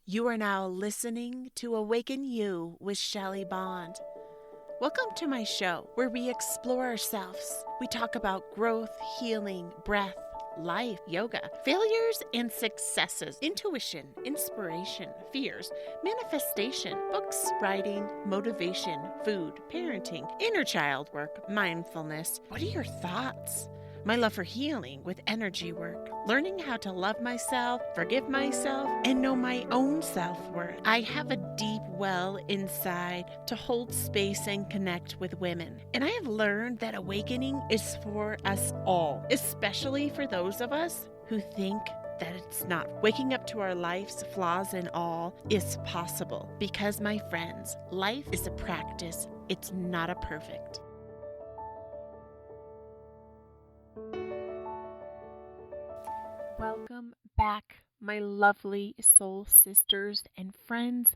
You are now listening to Awaken You with Shelley Bond. Welcome to my show where we explore ourselves. We talk about growth, healing, breath, life, yoga, failures and successes, intuition, inspiration, fears, manifestation, books, writing, motivation, food, parenting, inner child work, mindfulness. What are your thoughts? My love for healing with energy work, learning how to love myself, forgive myself, and know my own self-worth. I have a deep well inside to hold space and connect with women. And I have learned that awakening is for us all, especially for those of us who think that it's not. Waking up to our life's flaws and all is possible because, my friends, life is a practice. It's not a perfect. Welcome back, my lovely soul sisters and friends,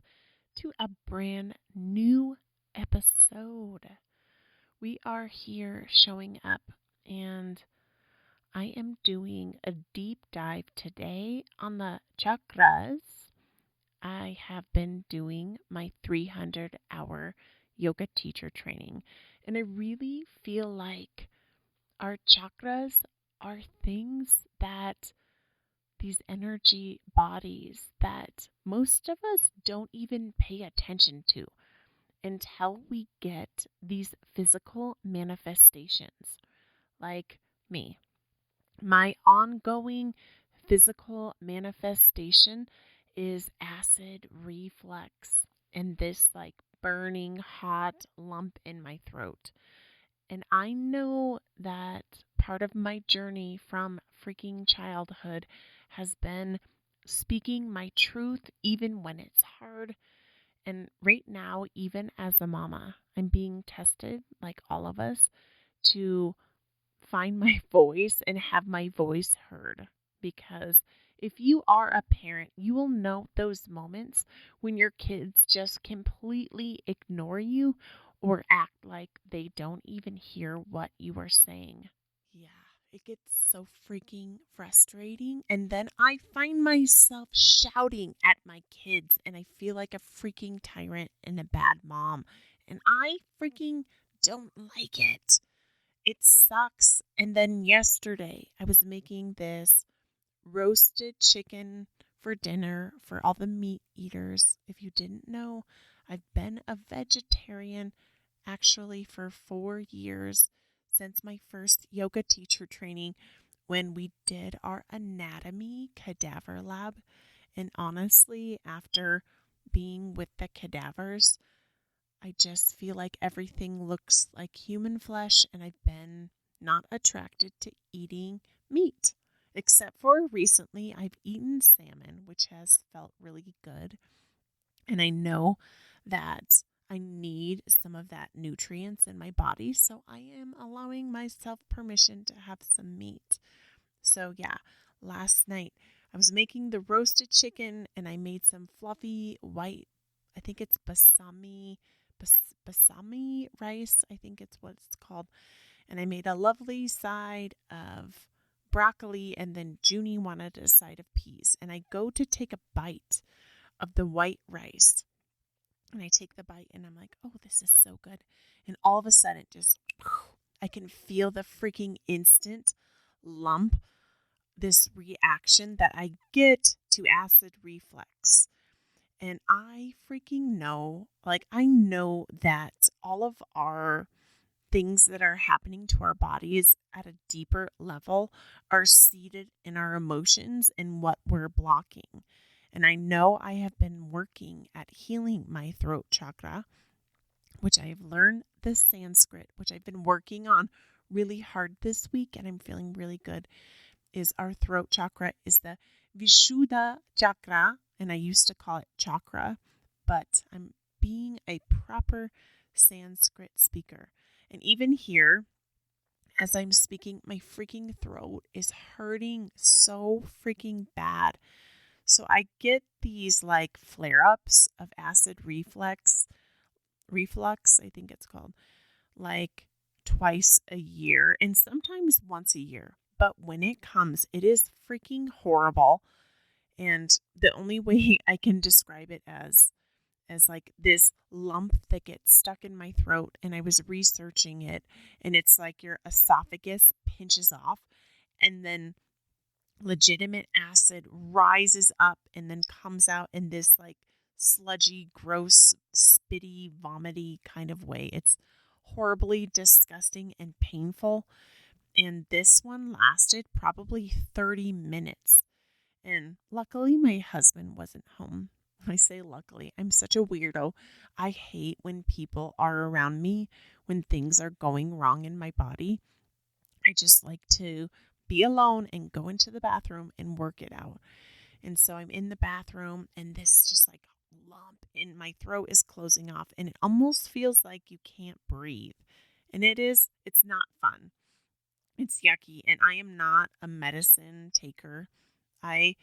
to a brand new episode. We are here showing up, and I am doing a deep dive today on the chakras. I have been doing my 300-hour yoga teacher training, and I really feel like our chakras are things that these energy bodies that most of us don't even pay attention to until we get these physical manifestations. Like me, my ongoing physical manifestation is acid reflux and this like burning hot lump in my throat. And I know that part of my journey from freaking childhood has been speaking my truth even when it's hard. And right now, even as a mama, I'm being tested, like all of us, to find my voice and have my voice heard. Because if you are a parent, you will know those moments when your kids just completely ignore you or act like they don't even hear what you are saying. Yeah, it gets so freaking frustrating. And then I find myself shouting at my kids, and I feel like a freaking tyrant and a bad mom. And I freaking don't like it. It sucks. And then yesterday, I was making this roasted chicken for dinner for all the meat eaters. If you didn't know, I've been a vegetarian actually for 4 years since my first yoga teacher training when we did our anatomy cadaver lab. And honestly, after being with the cadavers, I just feel like everything looks like human flesh, and I've been not attracted to eating meat. Except for recently, I've eaten salmon, which has felt really good. And I know that I need some of that nutrients in my body, so I am allowing myself permission to have some meat. So yeah, last night I was making the roasted chicken, and I made some fluffy white, I think it's basmati rice, I think it's what it's called. And I made a lovely side of broccoli, and then Junie wanted a side of peas. And I go to take a bite of the white rice. And I take the bite and I'm like, oh, this is so good. And all of a sudden, I can feel the freaking instant lump, this reaction that I get to acid reflux. And I freaking know, I know that all of our things that are happening to our bodies at a deeper level are seated in our emotions and what we're blocking. And I know I have been working at healing my throat chakra, which I have learned the Sanskrit, which I've been working on really hard this week, and I'm feeling really good. Is our throat chakra is the Vishuddha chakra, and I used to call it chakra, but I'm being a proper Sanskrit speaker. And even here, as I'm speaking, my freaking throat is hurting so freaking bad. So I get these flare-ups of acid reflux, I think it's called, twice a year and sometimes once a year. But when it comes, it is freaking horrible. And the only way I can describe it as like this lump that gets stuck in my throat. And I was researching it, and it's like your esophagus pinches off, and then legitimate acid rises up and then comes out in this like sludgy, gross, spitty, vomity kind of way. It's horribly disgusting and painful. And this one lasted probably 30 minutes. And luckily, my husband wasn't home. I say luckily, I'm such a weirdo. I hate when people are around me when things are going wrong in my body. I just like to be alone and go into the bathroom and work it out. And so I'm in the bathroom, and this just like lump in my throat is closing off, and it almost feels like you can't breathe. And it's not fun. It's yucky, and I am not a medicine taker. I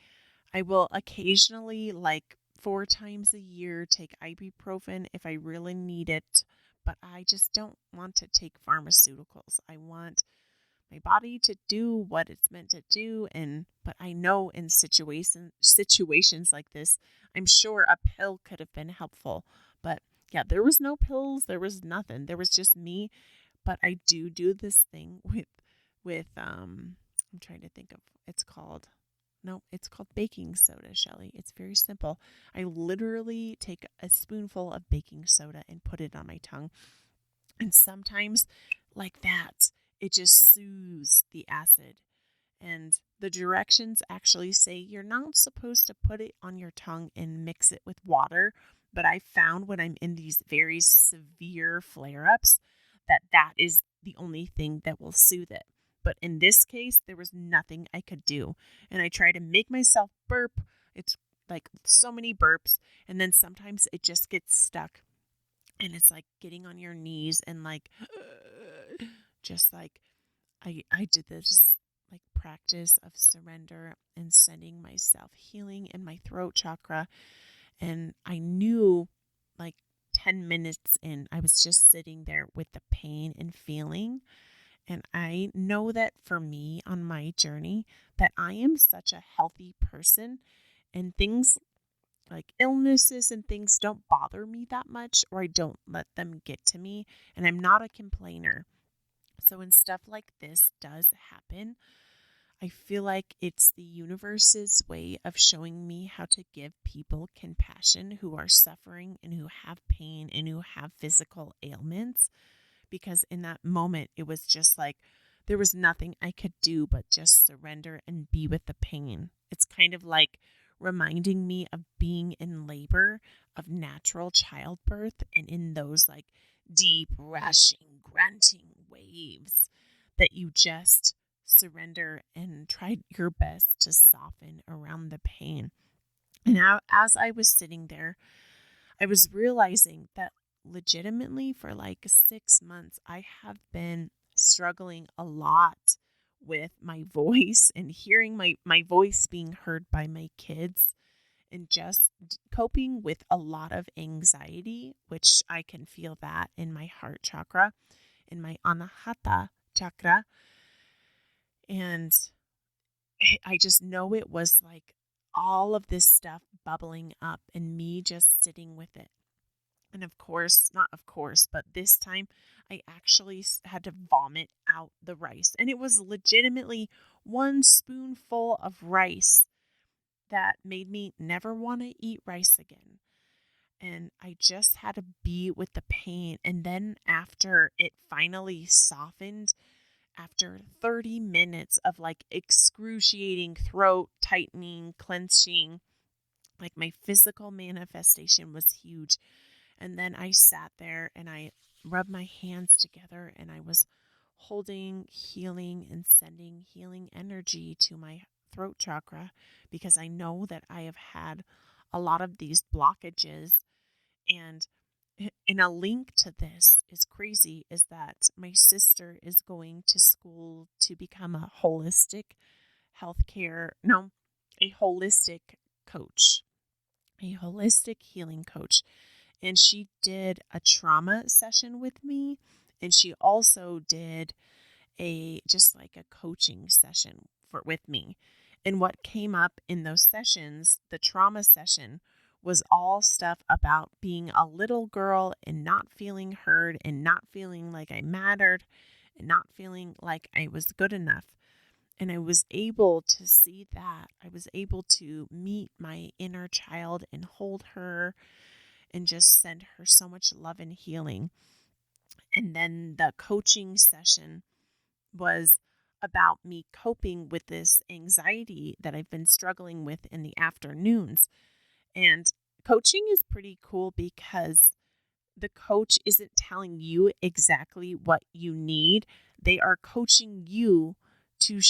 will occasionally, like 4 times a year, take ibuprofen if I really need it, but I just don't want to take pharmaceuticals. I want my body to do what it's meant to do, but I know in situations like this, I'm sure a pill could have been helpful. But yeah, there was no pills, there was nothing. There was just me. But I do this thing with I'm trying to think of it's called baking soda, Shelly. It's very simple. I literally take a spoonful of baking soda and put it on my tongue. And sometimes like that, it just soothes the acid. And the directions actually say you're not supposed to put it on your tongue and mix it with water. But I found when I'm in these very severe flare-ups that is the only thing that will soothe it. But in this case, there was nothing I could do. And I try to make myself burp. It's like so many burps. And then sometimes it just gets stuck. And it's like getting on your knees and like, just like I did this like practice of surrender and sending myself healing in my throat chakra. And I knew like 10 minutes in, I was just sitting there with the pain and feeling. And I know that for me on my journey, that I am such a healthy person, and things like illnesses and things don't bother me that much, or I don't let them get to me. And I'm not a complainer. So when stuff like this does happen, I feel like it's the universe's way of showing me how to give people compassion who are suffering and who have pain and who have physical ailments. Because in that moment, it was just like there was nothing I could do but just surrender and be with the pain. It's kind of like reminding me of being in labor, of natural childbirth, and in those like deep, rushing, grunting waves that you just surrender and try your best to soften around the pain. And now, as I was sitting there, I was realizing that legitimately for like 6 months, I have been struggling a lot with my voice and hearing my voice being heard by my kids, and just coping with a lot of anxiety, which I can feel that in my heart chakra, in my anahata chakra. And I just know it was like all of this stuff bubbling up and me just sitting with it. And not of course, but this time I actually had to vomit out the rice. And it was legitimately 1 spoonful of rice that made me never want to eat rice again. And I just had to be with the pain. And then after it finally softened, after 30 minutes of like excruciating throat tightening, clenching, like my physical manifestation was huge. And then I sat there and I rubbed my hands together, and I was holding healing and sending healing energy to my throat chakra, because I know that I have had a lot of these blockages. And in a link to this is crazy is that my sister is going to school to become a holistic coach, a holistic healing coach. And she did a trauma session with me. And she also did just like a coaching session with me. And what came up in those sessions, the trauma session, was all stuff about being a little girl and not feeling heard and not feeling like I mattered and not feeling like I was good enough. And I was able to see that. I was able to meet my inner child and hold her and just send her so much love and healing. And then the coaching session was about me coping with this anxiety that I've been struggling with in the afternoons. And coaching is pretty cool because the coach isn't telling you exactly what you need. They are coaching you to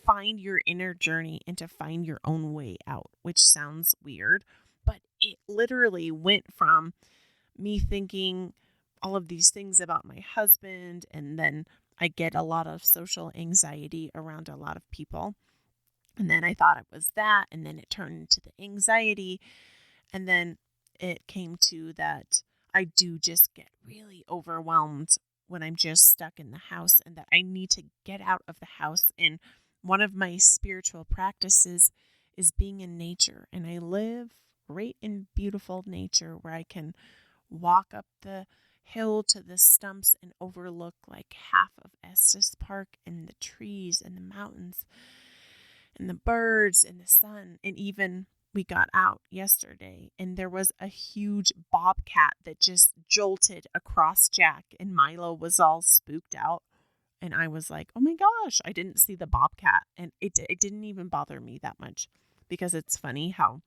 find your inner journey and to find your own way out, which sounds weird, but it literally went from me thinking all of these things about my husband, and then I get a lot of social anxiety around a lot of people. And then I thought it was that, and then it turned into the anxiety. And then it came to that I do just get really overwhelmed when I'm just stuck in the house and that I need to get out of the house. And one of my spiritual practices is being in nature. And I live right in beautiful nature where I can walk up the hill to the stumps and overlook like half of Estes Park and the trees and the mountains and the birds and the sun. And even we got out yesterday and there was a huge bobcat that just jolted across Jack, and Milo was all spooked out. And I was like, oh my gosh, I didn't see the bobcat. And it didn't even bother me that much, because it's funny how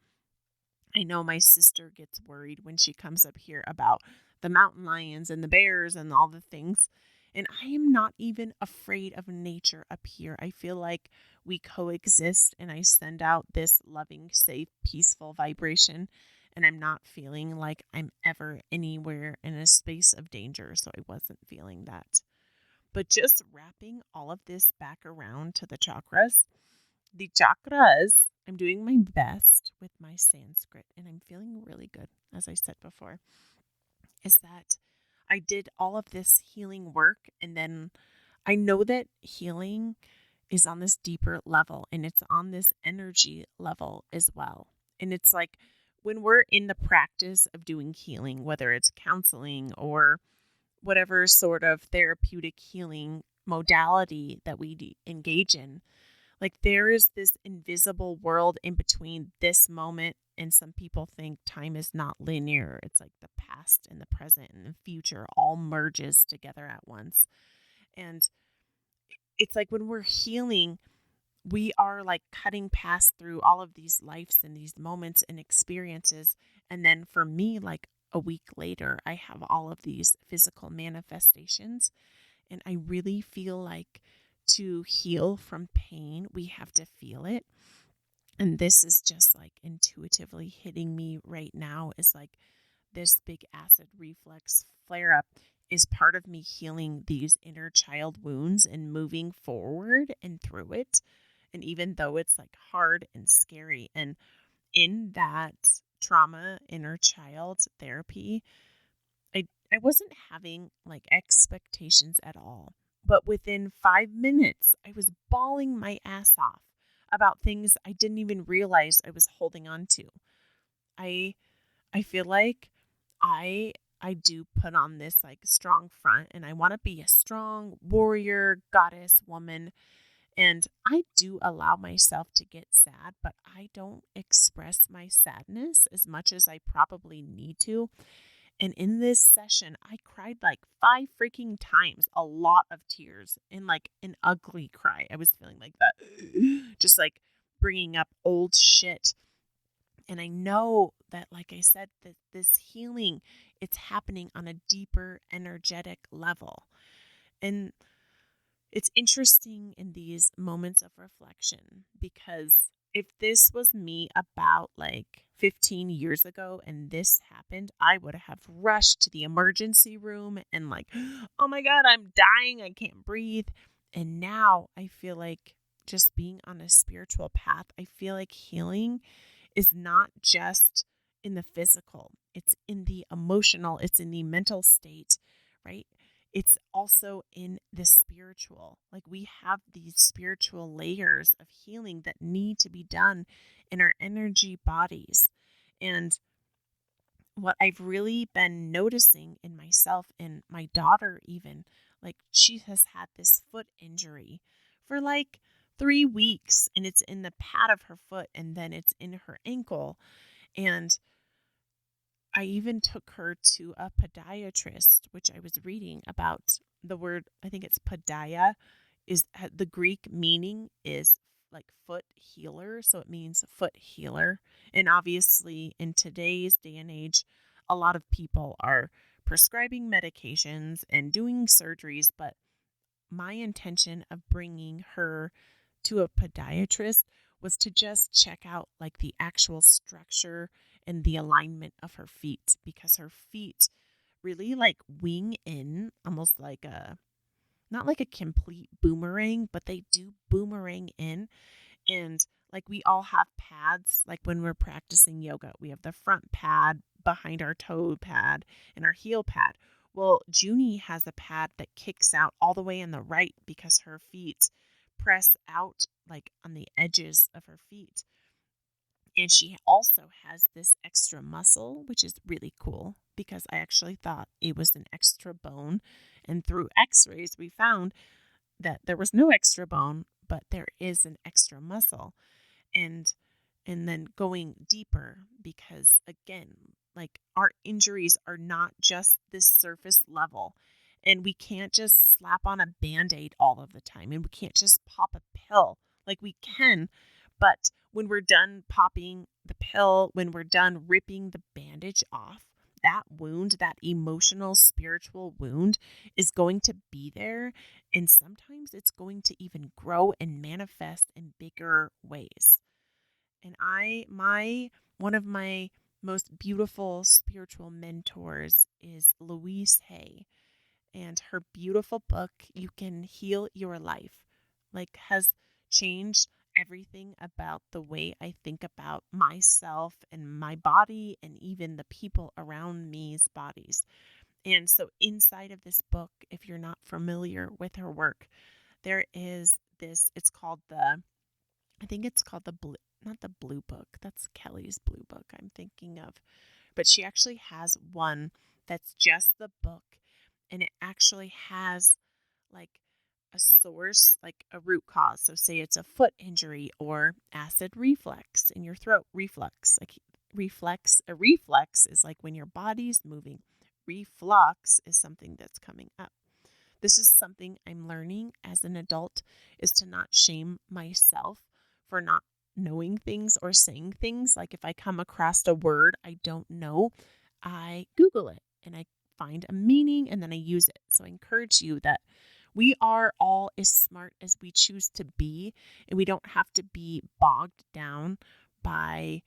I know my sister gets worried when she comes up here about the mountain lions and the bears and all the things. And I am not even afraid of nature up here. I feel like we coexist and I send out this loving, safe, peaceful vibration. And I'm not feeling like I'm ever anywhere in a space of danger. So I wasn't feeling that. But just wrapping all of this back around to the chakras. The chakras, I'm doing my best with my Sanskrit and I'm feeling really good, as I said before, is that I did all of this healing work, and then I know that healing is on this deeper level and it's on this energy level as well. And it's like when we're in the practice of doing healing, whether it's counseling or whatever sort of therapeutic healing modality that we engage in, like there is this invisible world in between this moment, and some people think time is not linear. It's like the past and the present and the future all merges together at once. And it's like when we're healing, we are like cutting past through all of these lives and these moments and experiences. And then for me, like a week later, I have all of these physical manifestations. And I really feel like to heal from pain, we have to feel it. And this is just like intuitively hitting me right now, is like this big acid reflux flare up is part of me healing these inner child wounds and moving forward and through it. And even though it's like hard and scary, and in that trauma inner child therapy, I wasn't having like expectations at all. But within 5 minutes, I was bawling my ass off about things I didn't even realize I was holding on to. I feel like I do put on this like strong front, and I want to be a strong warrior, goddess woman. And I do allow myself to get sad, but I don't express my sadness as much as I probably need to. And in this session, I cried like 5 freaking times, a lot of tears, and like an ugly cry. I was feeling like that, just like bringing up old shit. And I know that, like I said, that this healing, it's happening on a deeper energetic level. And it's interesting in these moments of reflection, because if this was me about like 15 years ago and this happened, I would have rushed to the emergency room and like, oh my God, I'm dying. I can't breathe. And now I feel like just being on a spiritual path, I feel like healing is not just in the physical, it's in the emotional, it's in the mental state, right? it's also in the spiritual. Like we have these spiritual layers of healing that need to be done in our energy bodies. And what I've really been noticing in myself and my daughter, even, like she has had this foot injury for like 3 weeks, and it's in the pad of her foot and then it's in her ankle. And I even took her to a podiatrist, which I was reading about the word. I think it's podia, is the Greek meaning is like foot healer. So it means foot healer. And obviously, in today's day and age, a lot of people are prescribing medications and doing surgeries. But my intention of bringing her to a podiatrist was to just check out like the actual structure and the alignment of her feet, because her feet really like wing in almost like a, not like a complete boomerang, but they do boomerang in. And like we all have pads, like when we're practicing yoga, we have the front pad, behind our toe pad, and our heel pad. Well, Junie has a pad that kicks out all the way in the right because her feet press out like on the edges of her feet. And she also has this extra muscle, which is really cool because I actually thought it was an extra bone. And through x-rays, we found that there was no extra bone, but there is an extra muscle. And then going deeper, because again, like our injuries are not just this surface level, and we can't just slap on a band-aid all of the time, and we can't just pop a pill. Like we can, but when we're done popping the pill, when we're done ripping the bandage off, that wound, that emotional, spiritual wound is going to be there. And sometimes it's going to even grow and manifest in bigger ways. And one of my most beautiful spiritual mentors is Louise Hay. And her beautiful book, You Can Heal Your Life, like has changed everything about the way I think about myself and my body and even the people around me's bodies. And so inside of this book, if you're not familiar with her work, there is this, I think it's called the blue, not the blue book. That's Kelly's blue book I'm thinking of. But she actually has one that's just the book, and it actually has like a source, like a root cause. So say it's a foot injury or acid reflux in your throat, reflux. A reflex is like when your body's moving. Reflux is something that's coming up. This is something I'm learning as an adult, is to not shame myself for not knowing things or saying things. Like if I come across a word I don't know, I Google it and I find a meaning and then I use it. So I encourage you that we are all as smart as we choose to be, and we don't have to be bogged down by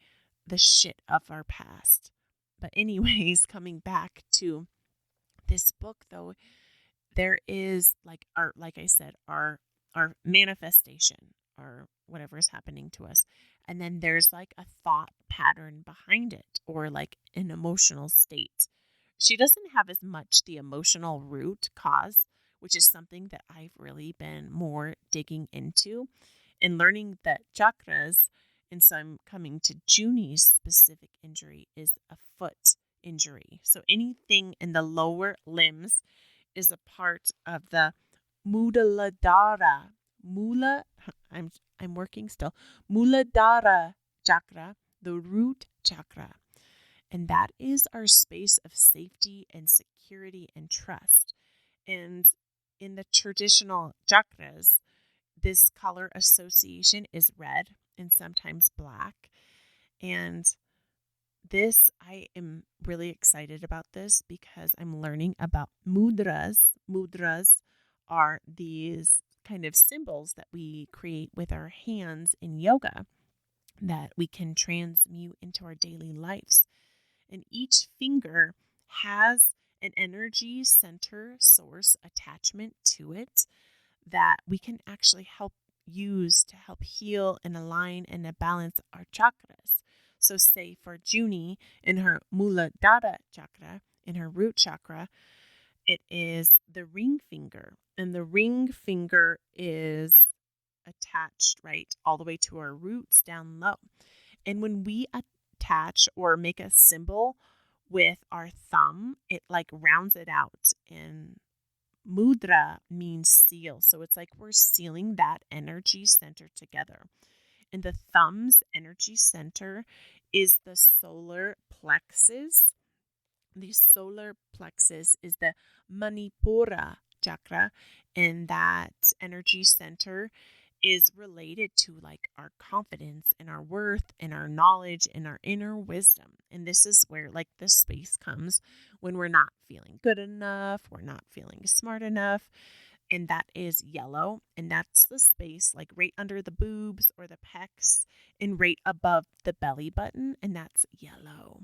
the shit of our past. But anyways, coming back to this book though, there is like I said, our manifestation, or whatever is happening to us. And then there's like a thought pattern behind it, or like an emotional state. She doesn't have as much the emotional root cause, which is something that I've really been more digging into and learning that chakras. And so I'm coming to Junie's specific injury is a foot injury. So anything in the lower limbs is a part of the Muladhara. I'm working still. Muladhara chakra, the root chakra. And that is our space of safety and security and trust. And in the traditional chakras, this color association is red and sometimes black. And this, I am really excited about this because I'm learning about mudras. Mudras are these kind of symbols that we create with our hands in yoga that we can transmute into our daily lives. And each finger has an energy center source attachment to it that we can actually help use to help heal and align and balance our chakras. So say for Junie in her Muladhara chakra, in her root chakra, it is the ring finger. And the ring finger is attached, right, all the way to our roots down low. And when we attach or make a symbol with our thumb, it like rounds it out. And mudra means seal. So it's like we're sealing that energy center together. And the thumb's energy center is the solar plexus. The solar plexus is the Manipura chakra, and that energy center is related to like our confidence and our worth and our knowledge and our inner wisdom. And this is where like the space comes when we're not feeling good enough, we're not feeling smart enough. And that is yellow. And that's the space like right under the boobs or the pecs and right above the belly button. And that's yellow.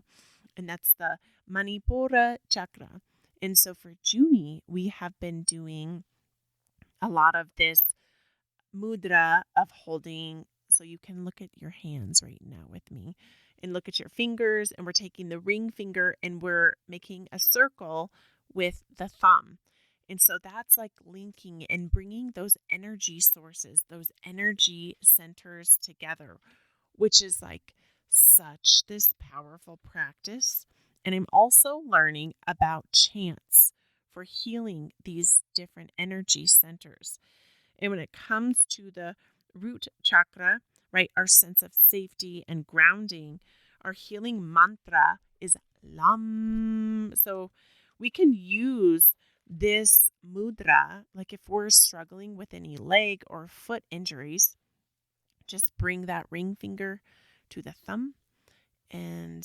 And that's the Manipura chakra. And so for Junie, we have been doing a lot of this mudra of holding. So you can look at your hands right now with me and look at your fingers. And we're taking the ring finger and we're making a circle with the thumb. And so that's like linking and bringing those energy sources, those energy centers together, which is like such this powerful practice. And I'm also learning about chants for healing these different energy centers. And when it comes to the root chakra, right, our sense of safety and grounding, our healing mantra is Lam. So we can use this mudra, like if we're struggling with any leg or foot injuries, just bring that ring finger to the thumb and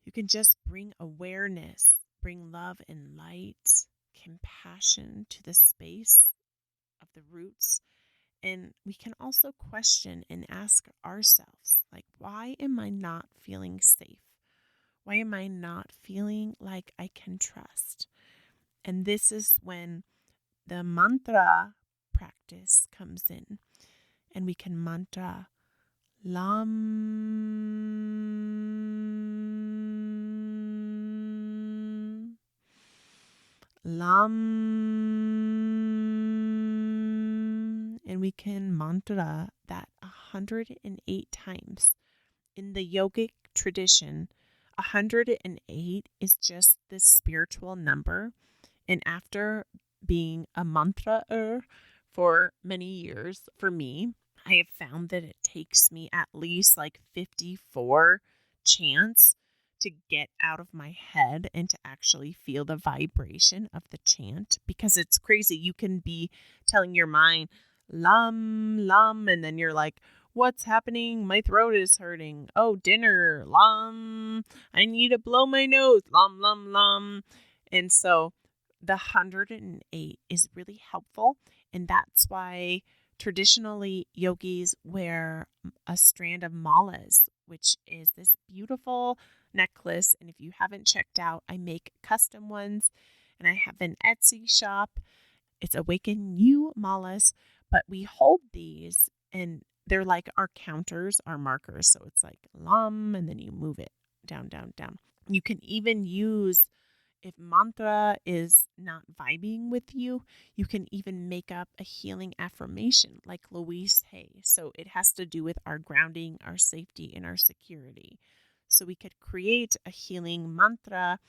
you can just bring awareness, bring love and light, compassion to the space of the roots. And we can also question and ask ourselves, like, why am I not feeling safe? Why am I not feeling like I can trust? And this is when the mantra practice comes in. And we can mantra Lam, Lam. And we can mantra that 108 times. In the yogic tradition, 108 is just this spiritual number. And after being a mantra-er for many years, for me, I have found that it takes me at least like 54 chants to get out of my head and to actually feel the vibration of the chant, because it's crazy. You can be telling your mind, Lam, Lam, and then you're like, what's happening? My throat is hurting. Oh, dinner, Lam. I need to blow my nose, Lam, Lam, Lam. And so the 108 is really helpful. And that's why traditionally yogis wear a strand of malas, which is this beautiful necklace. And if you haven't checked out, I make custom ones and I have an Etsy shop. It's Awaken You malas, but we hold these and they're like our counters, our markers. So it's like Lam, and then you move it down, down, down. You can even use, if mantra is not vibing with you, you can even make up a healing affirmation like Louise Hay. So it has to do with our grounding, our safety, and our security. So we could create a healing mantra,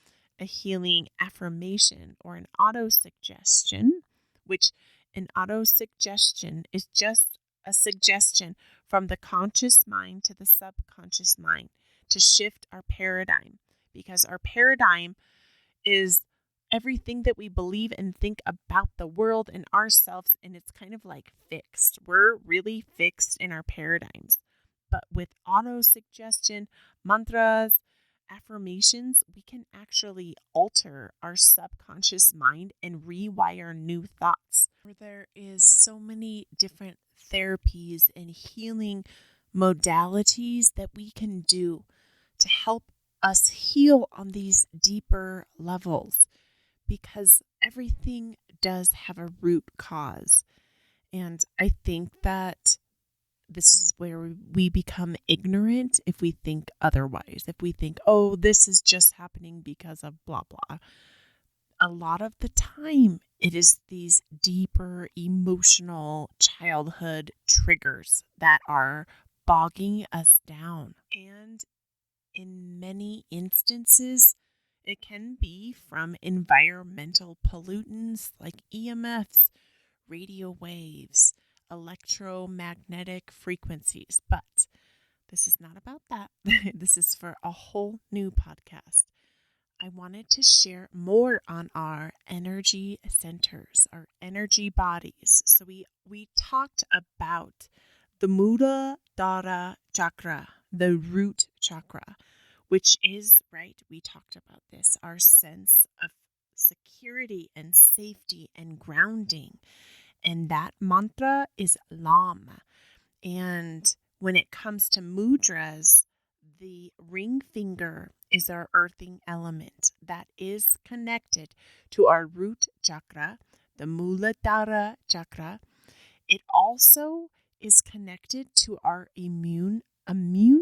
a healing affirmation, or an auto-suggestion, which an auto-suggestion is just a suggestion from the conscious mind to the subconscious mind to shift our paradigm, because our paradigm is everything that we believe and think about the world and ourselves, and it's kind of like fixed. We're really fixed in our paradigms. But with auto-suggestion, mantras, affirmations, we can actually alter our subconscious mind and rewire new thoughts. There is so many different therapies and healing modalities that we can do to help us heal on these deeper levels, because everything does have a root cause. And I think that this is where we become ignorant if we think otherwise. If we think, oh, this is just happening because of blah, blah. a lot of the time, it is these deeper emotional childhood triggers that are bogging us down. And in many instances, it can be from environmental pollutants like EMFs, radio waves, electromagnetic frequencies. But this is not about that. This is for a whole new podcast. I wanted to share more on our energy centers, our energy bodies. So we talked about the Muladhara chakra, the root chakra, which is, right, we talked about this, our sense of security and safety and grounding. And that mantra is Lam. And when it comes to mudras, the ring finger is our earthing element that is connected to our root chakra, the Muladhara chakra. It also is connected to our immune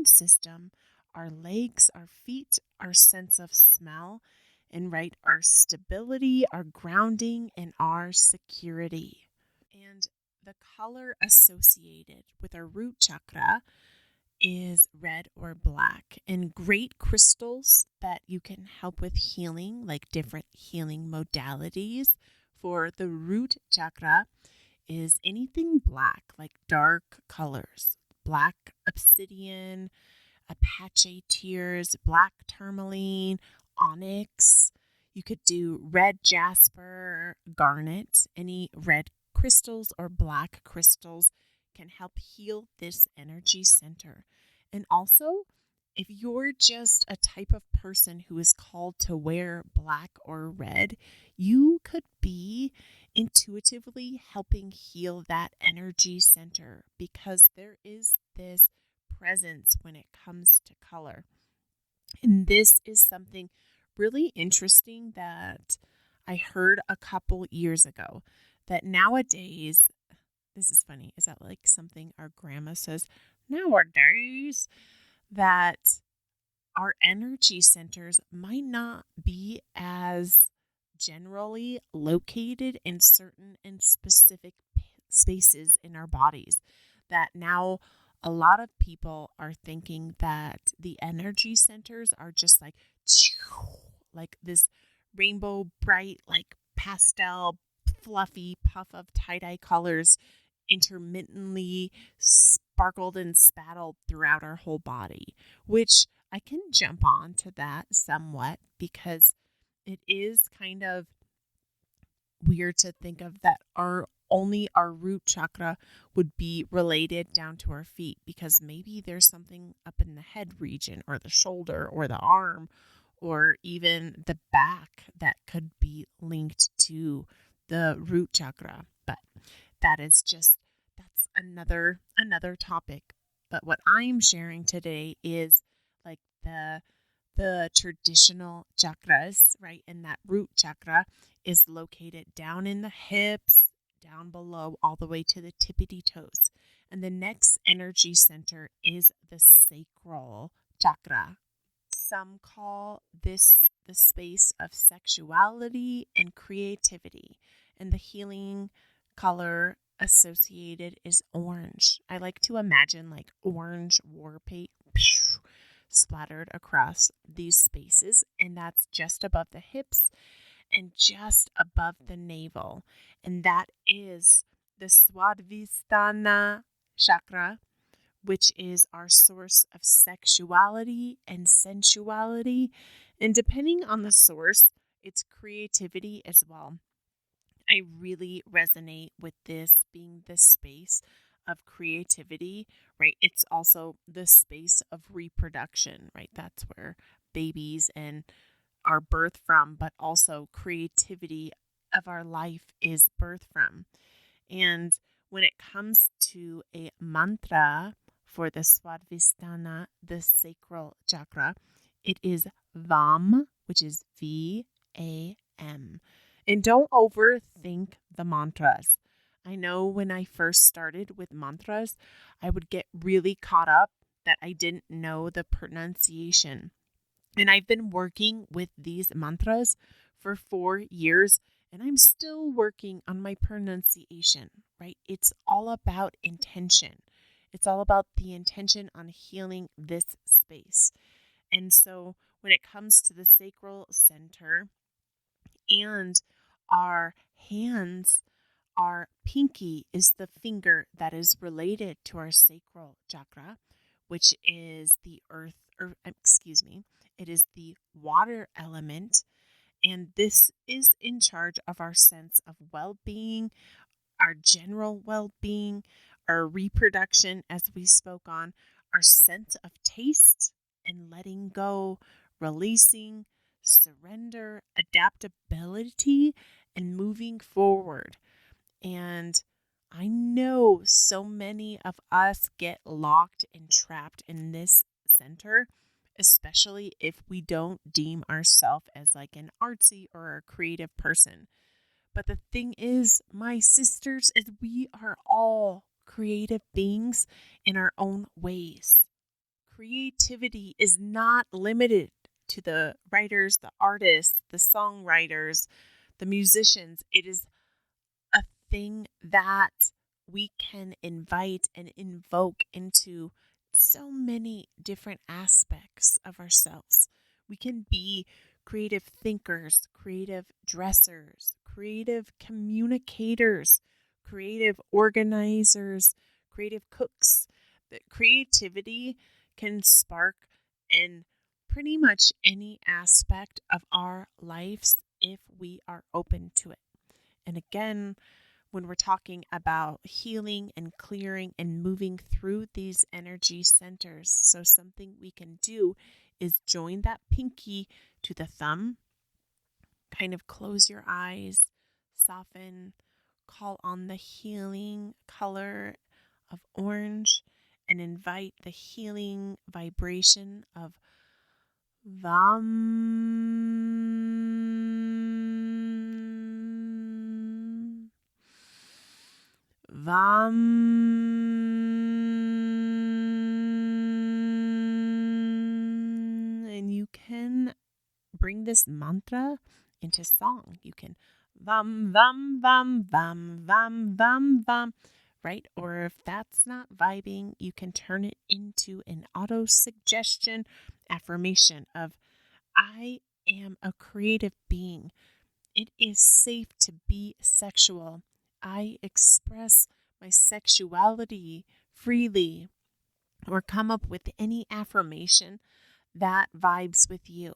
system, our legs, our feet, our sense of smell, and right, our stability, our grounding, and our security. And the color associated with our root chakra is red or black. And great crystals that you can help with healing, like different healing modalities for the root chakra, is anything black, like dark colors, black obsidian, Apache tears, black tourmaline, onyx. You could do red jasper, garnet. Any red crystals or black crystals can help heal this energy center. And also, if you're just a type of person who is called to wear black or red, you could be intuitively helping heal that energy center because there is this presence when it comes to color. And this is something really interesting that I heard a couple years ago, that nowadays, this is funny, is that like something our grandma says nowadays, that our energy centers might not be as generally located in certain and specific spaces in our bodies, that now a lot of people are thinking that the energy centers are just like this rainbow bright, like pastel, fluffy puff of tie-dye colors intermittently sparkled and spattled throughout our whole body, which I can jump on to that somewhat because it is kind of weird to think of that only our root chakra would be related down to our feet, because maybe there's something up in the head region or the shoulder or the arm or even the back that could be linked to the root chakra. But that's another topic. But what I'm sharing today is like the traditional chakras, right? And that root chakra is located down in the hips, down below, all the way to the tippity toes. And the next energy center is the sacral chakra. Some call this the space of sexuality and creativity. And the healing color associated is orange. I like to imagine like orange war paint splattered across these spaces, and that's just above the hips and just above the navel. And that is the Swadhisthana chakra, which is our source of sexuality and sensuality. And depending on the source, it's creativity as well. I really resonate with this being the space of creativity, right? It's also the space of reproduction, right? That's where babies and are birthed from, but also creativity of our life is birthed from. And when it comes to a mantra for the Swadhisthana, the sacral chakra, it is VAM, which is VAM. And don't overthink the mantras. I know when I first started with mantras, I would get really caught up that I didn't know the pronunciation. And I've been working with these mantras for 4 years, and I'm still working on my pronunciation, right? It's all about intention. It's all about the intention on healing this space. And so when it comes to the sacral center and our hands, our pinky is the finger that is related to our sacral chakra, which is the it is the water element. And this is in charge of our sense of well-being, our general well-being, our reproduction, as we spoke on, our sense of taste and letting go, releasing, surrender, adaptability, and moving forward. And I know so many of us get locked and trapped in this center, especially if we don't deem ourselves as like an artsy or a creative person. But the thing is, my sisters, is we are all creative beings in our own ways. Creativity is not limited to the writers, the artists, the songwriters, the musicians. It is a thing that we can invite and invoke into so many different aspects of ourselves. We can be creative thinkers, creative dressers, creative communicators, creative organizers, creative cooks. That creativity can spark in pretty much any aspect of our lives if we are open to it. And again, when we're talking about healing and clearing and moving through these energy centers, so something we can do is join that pinky to the thumb, kind of close your eyes, soften, call on the healing color of orange, and invite the healing vibration of Vam. Vam. And you can bring this mantra into song. You can vam, vam, vam, vam, vam, vam, vam, right? Or if that's not vibing, you can turn it into an auto-suggestion affirmation of, I am a creative being. It is safe to be sexual. I express my sexuality freely. Or come up with any affirmation that vibes with you.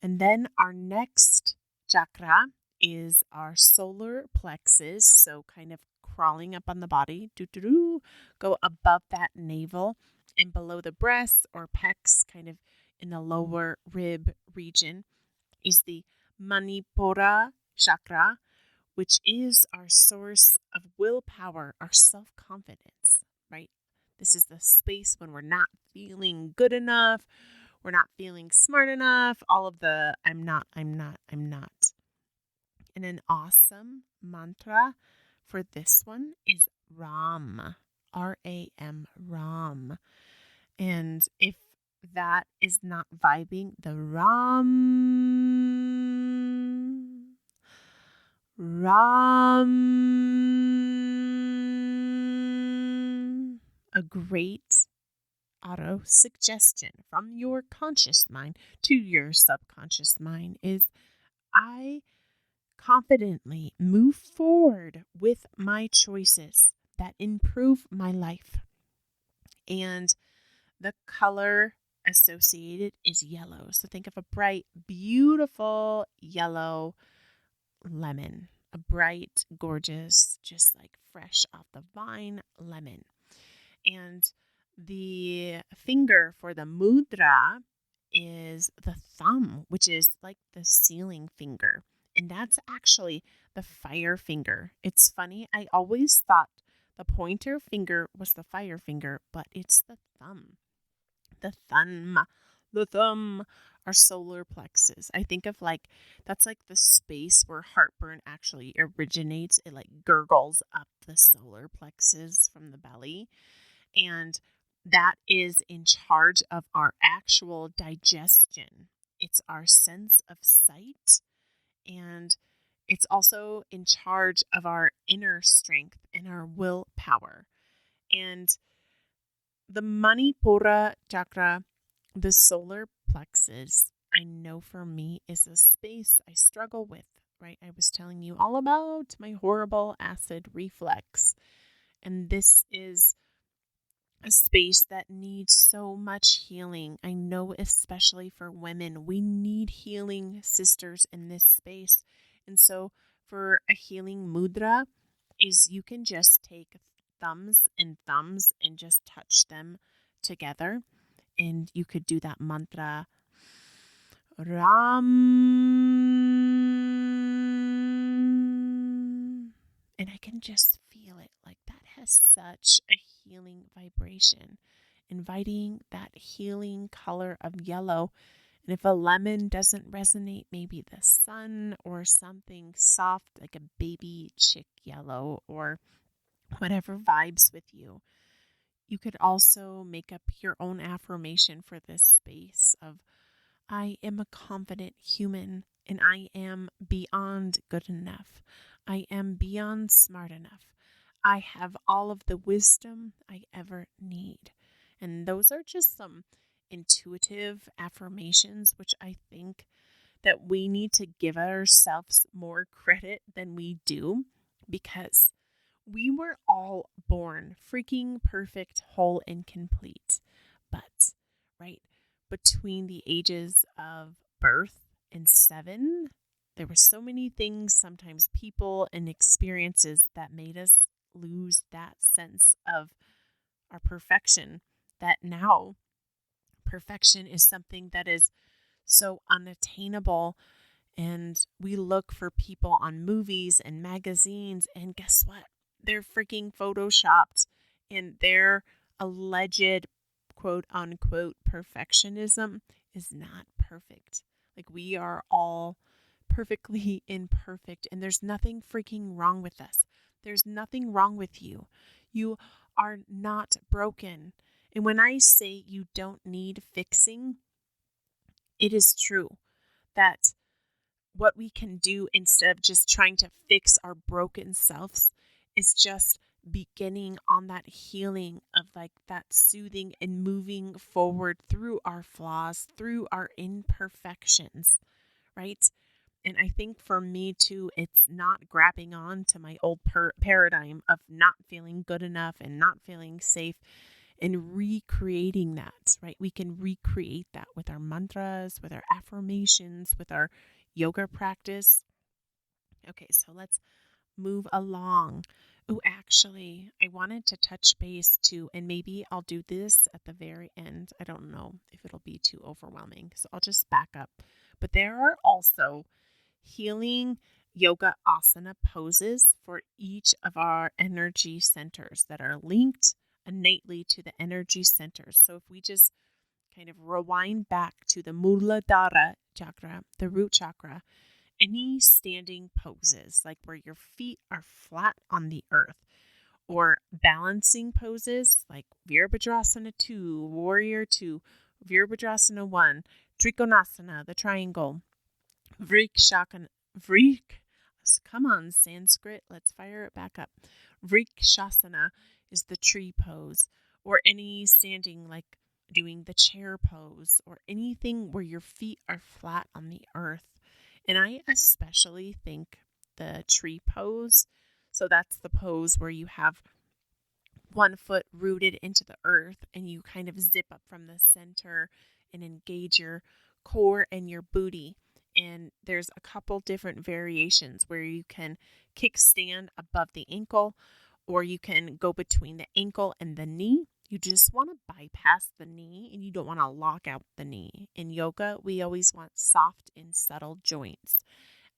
And then our next chakra is our solar plexus. So kind of crawling up on the body. Go above that navel and below the breasts or pecs, kind of in the lower rib region, is the Manipura chakra, which is our source of willpower, our self-confidence, right? This is the space when we're not feeling good enough, we're not feeling smart enough, all of the I'm not. And an awesome mantra for this one is Ram, R-A-M, Ram. And if that is not vibing, the Ram, a great auto suggestion from your conscious mind to your subconscious mind is, I confidently move forward with my choices that improve my life. And the color associated is yellow. So think of a bright, beautiful yellow lemon, a bright, gorgeous, just like fresh off the vine lemon. And the finger for the mudra is the thumb, which is like the sealing finger. And that's actually the fire finger. It's funny. I always thought the pointer finger was the fire finger, but it's the thumb. The thumb, our solar plexus. I think of like, that's like the space where heartburn actually originates. It like gurgles up the solar plexus from the belly. And that is in charge of our actual digestion. It's our sense of sight And it's also in charge of our inner strength and our willpower. And the Manipura chakra, the solar plexus, I know for me is a space I struggle with, right? I was telling you all about my horrible acid reflux. And this is a space that needs so much healing. I know, especially for women, we need healing sisters in this space. And so, for a healing mudra, is you can just take thumbs and just touch them together. And you could do that mantra, Ram. And I can just feel it. Like that has such a healing vibration, inviting that healing color of yellow. And if a lemon doesn't resonate, maybe the sun or something soft like a baby chick yellow or whatever vibes with you. You could also make up your own affirmation for this space of, I am a confident human and I am beyond good enough. I am beyond smart enough. I have all of the wisdom I ever need. And those are just some intuitive affirmations, which I think that we need to give ourselves more credit than we do, because we were all born freaking perfect, whole, and complete. But, right, between the ages of birth and 7, there were so many things, sometimes people and experiences, that made us lose that sense of our perfection, that now perfection is something that is so unattainable. And we look for people on movies and magazines, and guess what? They're freaking photoshopped, and their alleged quote unquote perfectionism is not perfect. Like, we are all perfectly imperfect, and there's nothing freaking wrong with us. There's nothing wrong with you. You are not broken. And when I say you don't need fixing, it is true that what we can do instead of just trying to fix our broken selves is just beginning on that healing of like that soothing and moving forward through our flaws, through our imperfections, right? And I think for me too, it's not grabbing on to my old paradigm of not feeling good enough and not feeling safe, and recreating that, right? We can recreate that with our mantras, with our affirmations, with our yoga practice. Okay, so let's move along. Oh, actually, I wanted to touch base too, and maybe I'll do this at the very end. I don't know if it'll be too overwhelming, so I'll just back up. But there are also healing yoga asana poses for each of our energy centers that are linked innately to the energy centers. So if we just kind of rewind back to the Muladhara chakra, the root chakra, any standing poses, like where your feet are flat on the earth, or balancing poses like Virabhadrasana 2, Warrior 2, Virabhadrasana 1, Trikonasana, the triangle, Vrikshasana, come on, Sanskrit, let's fire it back up. Vrikshasana is the tree pose, or any standing like doing the chair pose, or anything where your feet are flat on the earth. And I especially think the tree pose, so that's the pose where you have one foot rooted into the earth and you kind of zip up from the center and engage your core and your booty. And there's a couple different variations where you can kickstand above the ankle, or you can go between the ankle and the knee. You just want to bypass the knee and you don't want to lock out the knee. In yoga, we always want soft and subtle joints.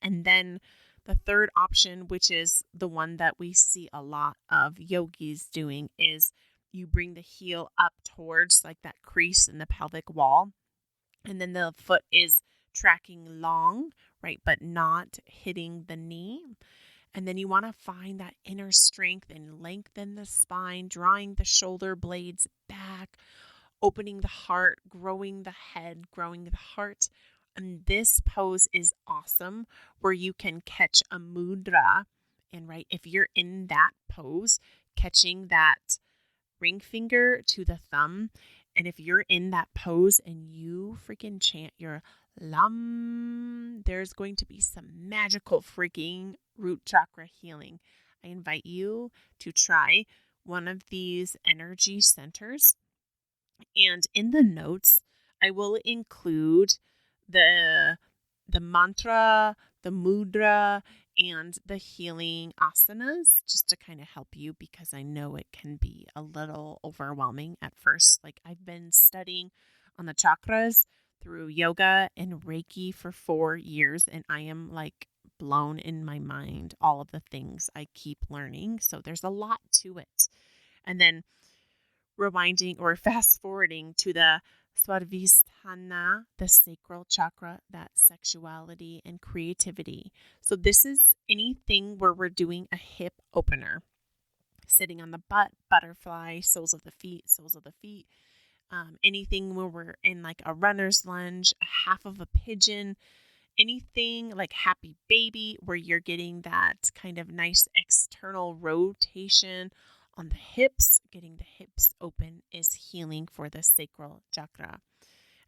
And then the third option, which is the one that we see a lot of yogis doing, is you bring the heel up towards like that crease in the pelvic wall. And then the foot is tracking long, right, but not hitting the knee. And then you want to find that inner strength and lengthen the spine, drawing the shoulder blades back, opening the heart, growing the head, growing the heart. And this pose is awesome where you can catch a mudra. And right, if you're in that pose, catching that ring finger to the thumb. And if you're in that pose and you freaking chant your lam, there's going to be some magical freaking root chakra healing. I invite you to try one of these energy centers. And in the notes, I will include the mantra, the mudra, and the healing asanas just to kind of help you, because I know it can be a little overwhelming at first. Like, I've been studying on the chakras through yoga and Reiki for 4 years, and I am like blown in my mind all of the things I keep learning. So there's a lot to it. And then rewinding or fast forwarding to the Swadhisthana, the sacral chakra, that sexuality and creativity. So this is anything where we're doing a hip opener, sitting on the butt, butterfly, soles of the feet. Anything where we're in like a runner's lunge, a half of a pigeon, anything like happy baby, where you're getting that kind of nice external rotation on the hips. Getting the hips open is healing for the sacral chakra.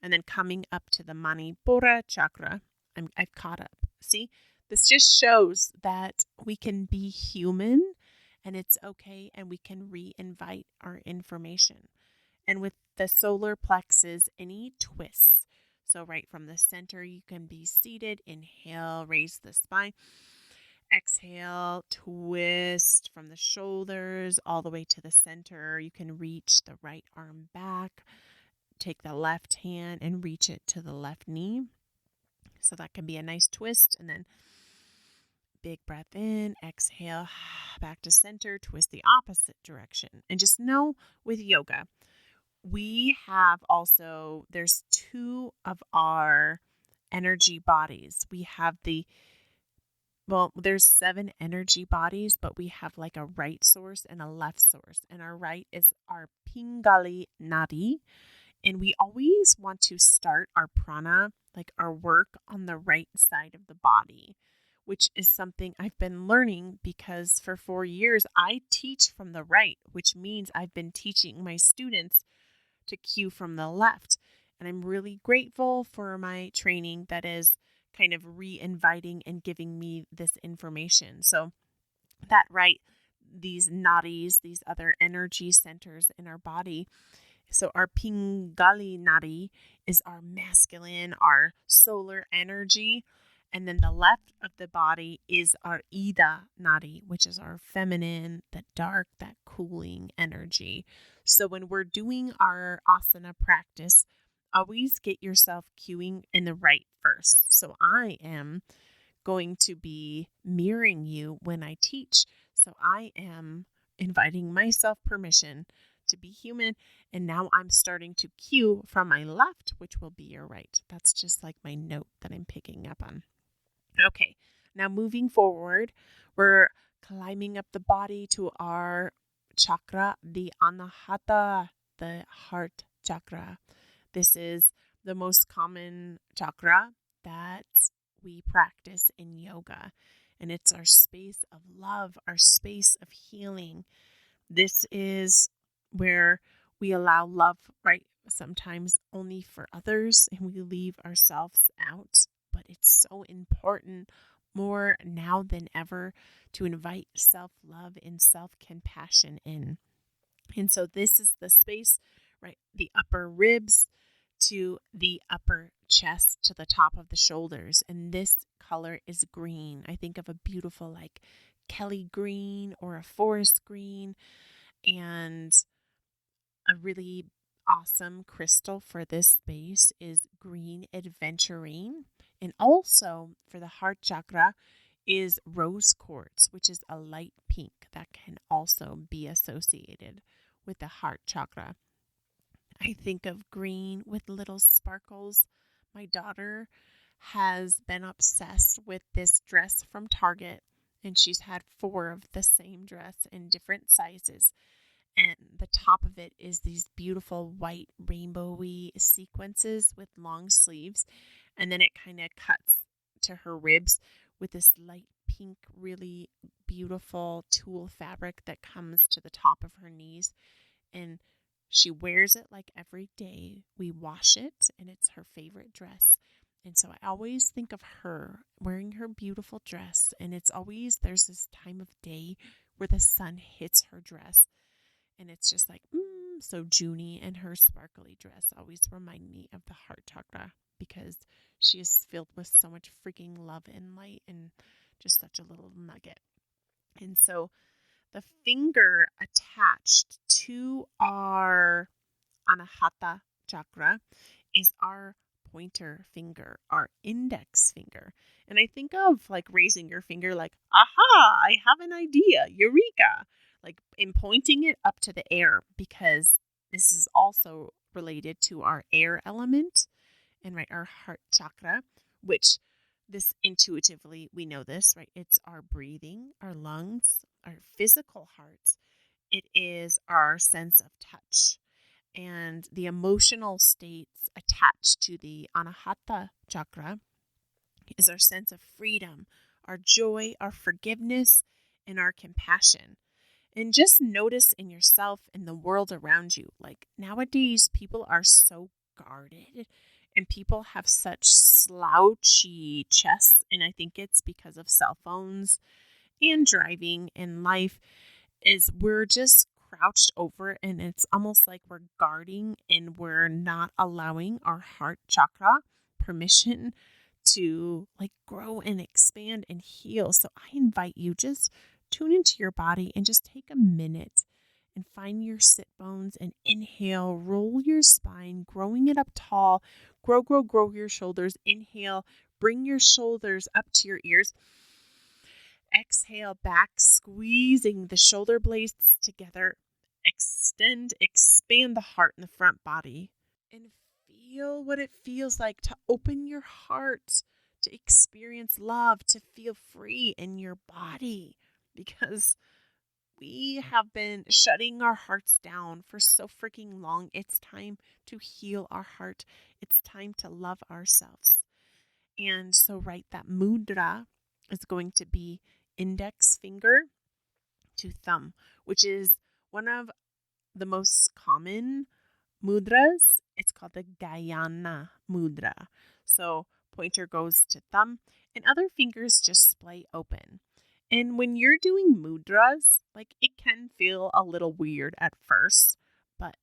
And then coming up to the Manipura chakra, I've caught up. See, this just shows that we can be human and it's okay, and we can re-invite our information. And with the solar plexus, any twists. So right from the center, you can be seated. Inhale, raise the spine. Exhale, twist from the shoulders all the way to the center. You can reach the right arm back. Take the left hand and reach it to the left knee. So that can be a nice twist. And then big breath in, exhale, back to center, twist the opposite direction. And just know with yoga, we have also, there's 2 of our energy bodies. We have there's 7 energy bodies, but we have like a right source and a left source. And our right is our Pingali Nadi. And we always want to start our prana, like our work, on the right side of the body, which is something I've been learning because for 4 years I teach from the right, which means I've been teaching my students to cue from the left. And I'm really grateful for my training that is kind of re-inviting and giving me this information. So that right, these nadis, these other energy centers in our body. So our Pingali Nadi is our masculine, our solar energy. And then the left of the body is our Ida Nadi, which is our feminine, that dark, that cooling energy. So when we're doing our asana practice, always get yourself cueing in the right first. So I am going to be mirroring you when I teach. So I am inviting myself permission to be human. And now I'm starting to cue from my left, which will be your right. That's just like my note that I'm picking up on. Okay, now moving forward, we're climbing up the body to our chakra, the Anahata, the heart chakra. This is the most common chakra that we practice in yoga. And it's our space of love, our space of healing. This is where we allow love, right? Sometimes only for others, and we leave ourselves out. But it's so important, more now than ever, to invite self-love and self-compassion in. And so this is the space, right? The upper ribs to the upper chest to the top of the shoulders. And this color is green. I think of a beautiful like Kelly green or a forest green. And a really awesome crystal for this space is green aventurine. And also for the heart chakra is rose quartz, which is a light pink that can also be associated with the heart chakra. I think of green with little sparkles. My daughter has been obsessed with this dress from Target, and she's had 4 of the same dress in different sizes. And the top of it is these beautiful white rainbowy sequences with long sleeves. And then it kind of cuts to her ribs with this light pink, really beautiful tulle fabric that comes to the top of her knees. And she wears it like every day. We wash it, and it's her favorite dress. And so I always think of her wearing her beautiful dress. And it's always, there's this time of day where the sun hits her dress. And it's just like, so Junie and her sparkly dress always remind me of the heart chakra, because she is filled with so much freaking love and light and just such a little nugget. And so the finger attached to our Anahata chakra is our pointer finger, our index finger. And I think of like raising your finger like, aha, I have an idea, eureka, like in pointing it up to the air, because this is also related to our air element and right, our heart chakra, which this intuitively, we know this, right? It's our breathing, our lungs, our physical hearts. It is our sense of touch. And the emotional states attached to the Anahata chakra is our sense of freedom, our joy, our forgiveness, and our compassion. And just notice in yourself and the world around you, like nowadays, people are so guarded and people have such slouchy chests. And I think it's because of cell phones and driving and life, is we're just crouched over, and it's almost like we're guarding and we're not allowing our heart chakra permission to like grow and expand and heal. So I invite you, just tune into your body and just take a minute and find your sit bones and inhale, roll your spine, growing it up tall, grow your shoulders. Inhale, bring your shoulders up to your ears. Exhale back, squeezing the shoulder blades together. Extend, expand the heart in the front body. And feel what it feels like to open your heart, to experience love, to feel free in your body. Because we have been shutting our hearts down for so freaking long. It's time to heal our heart. It's time to love ourselves. And so, right, that mudra is going to be index finger to thumb, which is one of the most common mudras. It's called the Gayana mudra. So pointer goes to thumb and other fingers just splay open. And when you're doing mudras, like it can feel a little weird at first, but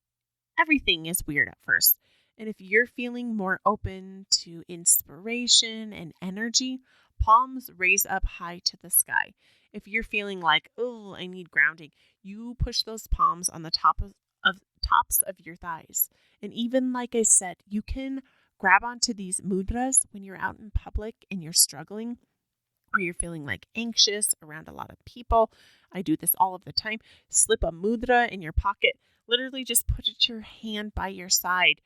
everything is weird at first. And if you're feeling more open to inspiration and energy, palms raise up high to the sky. If you're feeling like, oh, I need grounding, you push those palms on the tops of your thighs. And even like I said, you can grab onto these mudras when you're out in public and you're struggling, or you're feeling like anxious around a lot of people. I do this all of the time. Slip a mudra in your pocket. Literally just put it your hand by your side,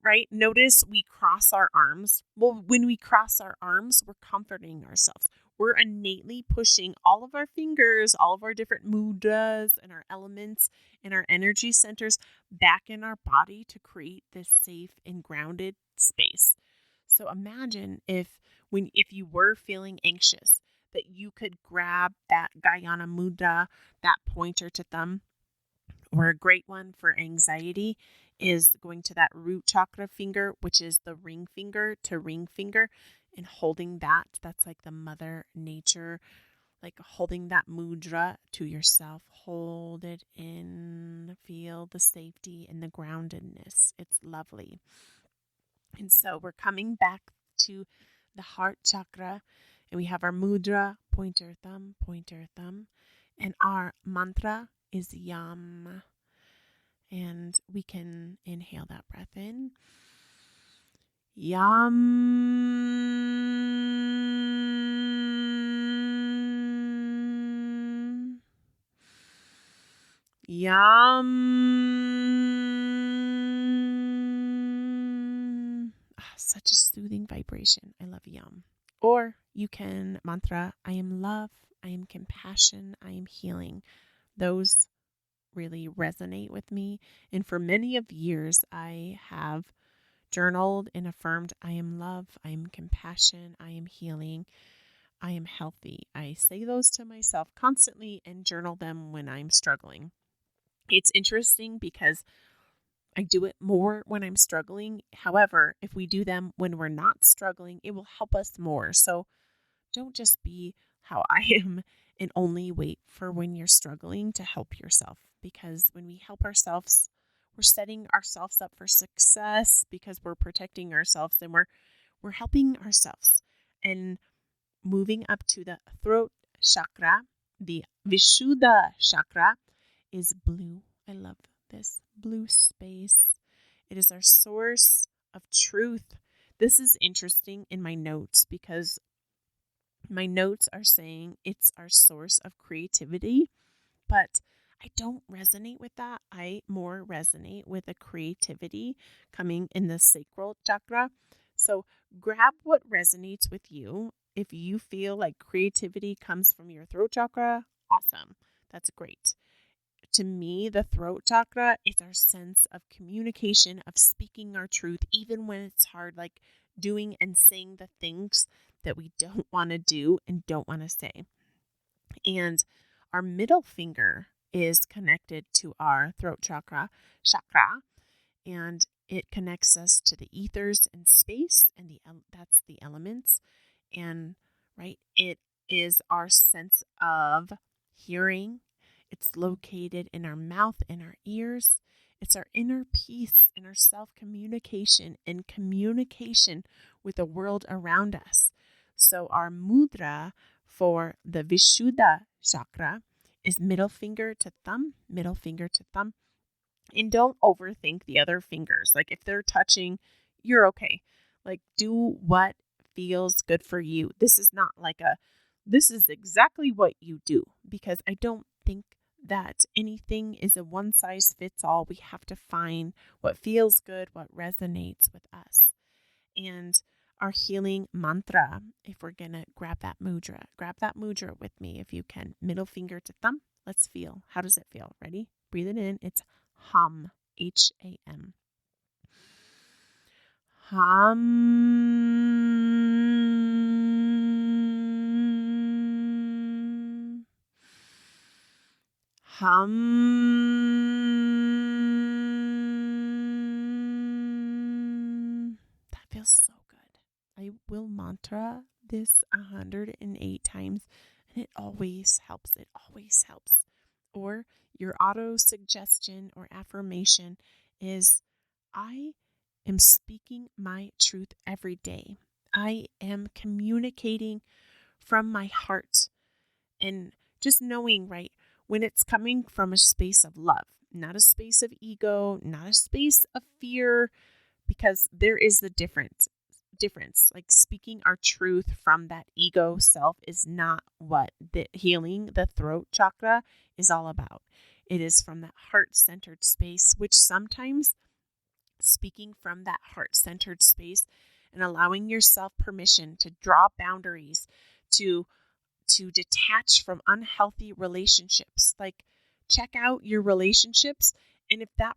right? Notice we cross our arms. Well, when we cross our arms, we're comforting ourselves. We're innately pushing all of our fingers, all of our different mudras and our elements and our energy centers back in our body to create this safe and grounded space. So imagine if you were feeling anxious, that you could grab that Gayana mudra, that pointer to thumb. Or a great one for anxiety is going to that root chakra finger, which is the ring finger to ring finger, and holding that. That's like the mother nature, like holding that mudra to yourself. Hold it in, feel the safety and the groundedness. It's lovely. And so we're coming back to the heart chakra, and we have our mudra, pointer, thumb, and our mantra is Yam. And we can inhale that breath in. Yam. Yam. Such a soothing vibration. I love Yam. Or you can mantra, I am love, I am compassion, I am healing. Those really resonate with me. And for many of years, I have journaled and affirmed, I am love, I am compassion, I am healing, I am healthy. I say those to myself constantly and journal them when I'm struggling. It's interesting because I do it more when I'm struggling. However, if we do them when we're not struggling, it will help us more. So don't just be how I am and only wait for when you're struggling to help yourself. Because when we help ourselves, we're setting ourselves up for success because we're protecting ourselves and we're helping ourselves. And moving up to the throat chakra, the Vishuddha chakra is blue. I love this blue space. It is our source of truth. This is interesting in my notes because my notes are saying it's our source of creativity, but I don't resonate with that. I more resonate with the creativity coming in the sacral chakra. So grab what resonates with you. If you feel like creativity comes from your throat chakra, awesome. That's great. To me, the throat chakra is our sense of communication, of speaking our truth, even when it's hard, like doing and saying the things that we don't want to do and don't want to say. And our middle finger is connected to our throat chakra, and it connects us to the ethers and space, and that's the elements. And right, it is our sense of hearing. It's located in our mouth and our ears. It's our inner peace and our self-communication and communication with the world around us. So our mudra for the Vishuddha chakra is middle finger to thumb, middle finger to thumb. And don't overthink the other fingers. Like if they're touching, you're okay. Like do what feels good for you. This is not like this is exactly what you do, because I don't think that anything is a one size fits all. We have to find what feels good, what resonates with us. And our healing mantra, if we're going to grab that mudra with me if you can. Middle finger to thumb. Let's feel. How does it feel? Ready? Breathe it in. It's hum. H-A-M. Hum. Hum. That feels so good. I will mantra this 108 times, and it always helps. It always helps. Or your auto suggestion or affirmation is, I am speaking my truth every day. I am communicating from my heart, and just knowing, right, when it's coming from a space of love, not a space of ego, not a space of fear, because there is the difference. Like speaking our truth from that ego self is not what the healing the throat chakra is all about. It is from that heart-centered space, which sometimes speaking from that heart-centered space and allowing yourself permission to draw boundaries, to detach from unhealthy relationships. Like check out your relationships, and if that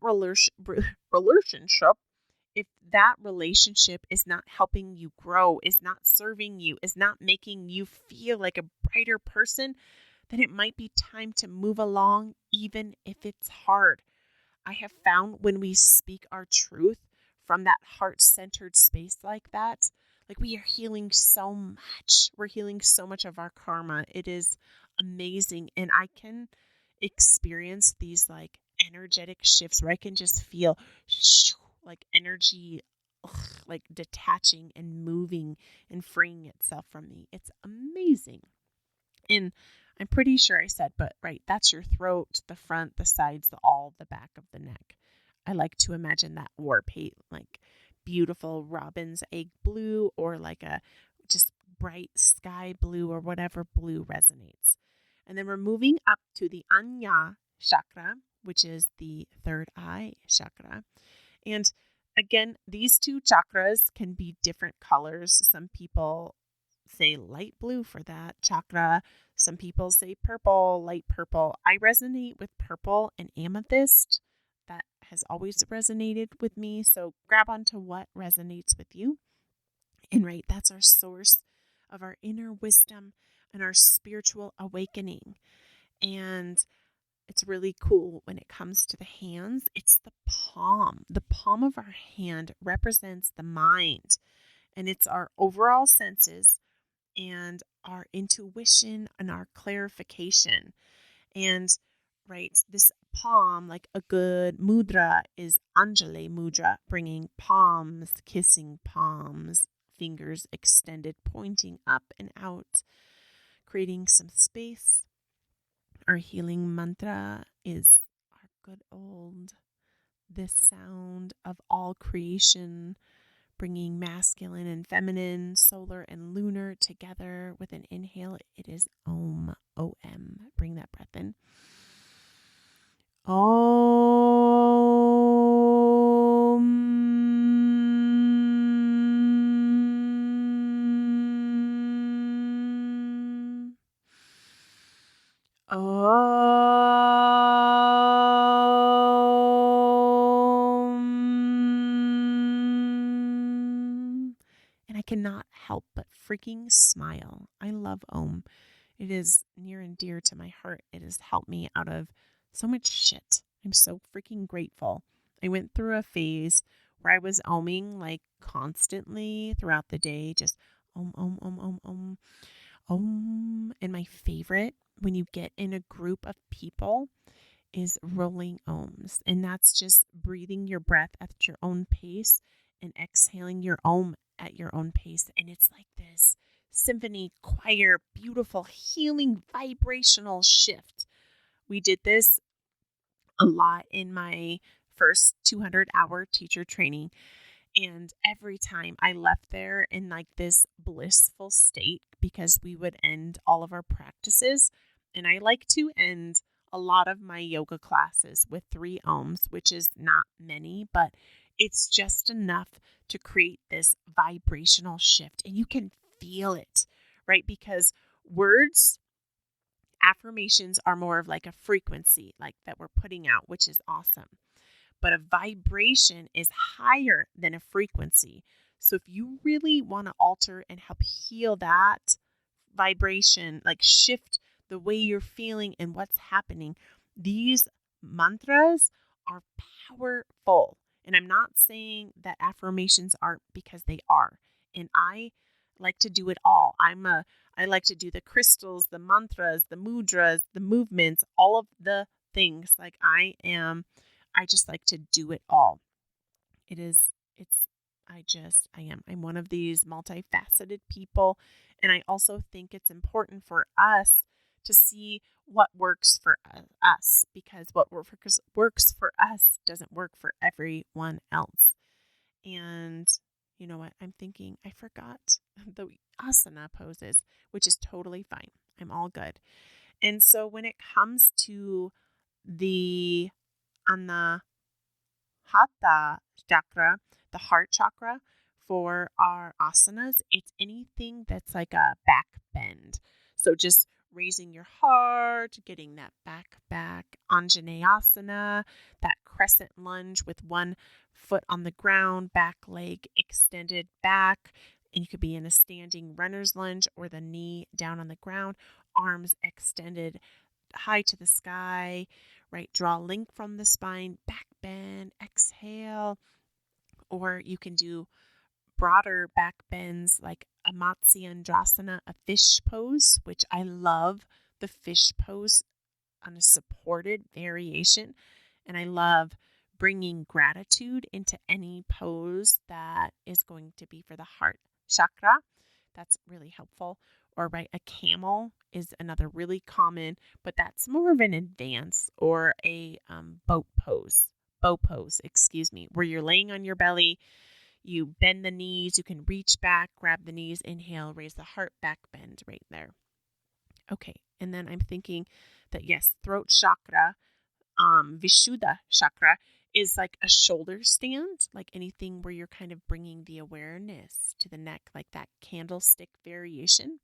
relationship is not helping you grow, is not serving you, is not making you feel like a brighter person, then it might be time to move along, even if it's hard. I have found when we speak our truth from that heart-centered space like that, like we are healing so much. We're healing so much of our karma. It is amazing. And I can experience these like energetic shifts where I can just feel like energy like detaching and moving and freeing itself from me. It's amazing. And I'm pretty sure I said, but right, that's your throat, the front, the sides, the back of the neck. I like to imagine that war paint, like beautiful robin's egg blue, or like a just bright sky blue, or whatever blue resonates. And then we're moving up to the Anya chakra, which is the third eye chakra. And again, these two chakras can be different colors. Some people say light blue for that chakra. Some people say purple, light purple. I resonate with purple and amethyst. that has always resonated with me. So grab onto what resonates with you. And right, that's our source of our inner wisdom and our spiritual awakening. And it's really cool when it comes to the hands. It's the palm. The palm of our hand represents the mind, and it's our overall senses and our intuition and our clarification. And right, this palm, like a good mudra, is Anjali mudra, bringing palms, kissing palms, fingers extended, pointing up and out, creating some space. Our healing mantra is our good old, this sound of all creation, bringing masculine and feminine, solar and lunar together with an inhale. It is Om, O-M. Bring that breath in. Om. Om. And I cannot help but freaking smile. I love Om. It is near and dear to my heart. It has helped me out of so much shit. I'm so freaking grateful. I went through a phase where I was Oming like constantly throughout the day, just Om, Om, Om, Om, Om, Om. And my favorite, when you get in a group of people, is rolling Oms. And that's just breathing your breath at your own pace and exhaling your Om at your own pace. And it's like this symphony, choir, beautiful, healing, vibrational shift. We did this a lot in my first 200-hour teacher training. And every time I left there in like this blissful state, because we would end all of our practices. And I like to end a lot of my yoga classes with 3 Oms, which is not many, but it's just enough to create this vibrational shift. And you can feel it, right? Because words, affirmations are more of like a frequency, like that we're putting out, which is awesome. But a vibration is higher than a frequency. So if you really want to alter and help heal that vibration, like shift the way you're feeling and what's happening, these mantras are powerful. And I'm not saying that affirmations aren't, because they are. And I like to do it all. I like to do the crystals, the mantras, the mudras, the movements, all of the things. Like I just like to do it all. I'm one of these multifaceted people. And I also think it's important for us to see what works for us, because what works for us doesn't work for everyone else. And you know what? I'm thinking I forgot the asana poses, which is totally fine. I'm all good. And so when it comes to the Anahata chakra, the heart chakra, for our asanas, it's anything that's like a back bend. So just raising your heart, getting that back, Anjaneyasana, that crescent lunge with one foot on the ground, back leg extended back. And you could be in a standing runner's lunge or the knee down on the ground, arms extended high to the sky, right? Draw length from the spine, back bend, exhale. Or you can do broader back bends like a Matsyendrasana, a fish pose, which I love the fish pose on a supported variation. And I love bringing gratitude into any pose that is going to be for the heart chakra. That's really helpful. Or right, a camel is another really common, but that's more of an advance, or a bow pose, where you're laying on your belly. You bend the knees, you can reach back, grab the knees, inhale, raise the heart, back bend right there. Okay, and then I'm thinking that yes, throat chakra, Vishuddha chakra, is like a shoulder stand, like anything where you're kind of bringing the awareness to the neck, like that candlestick variation.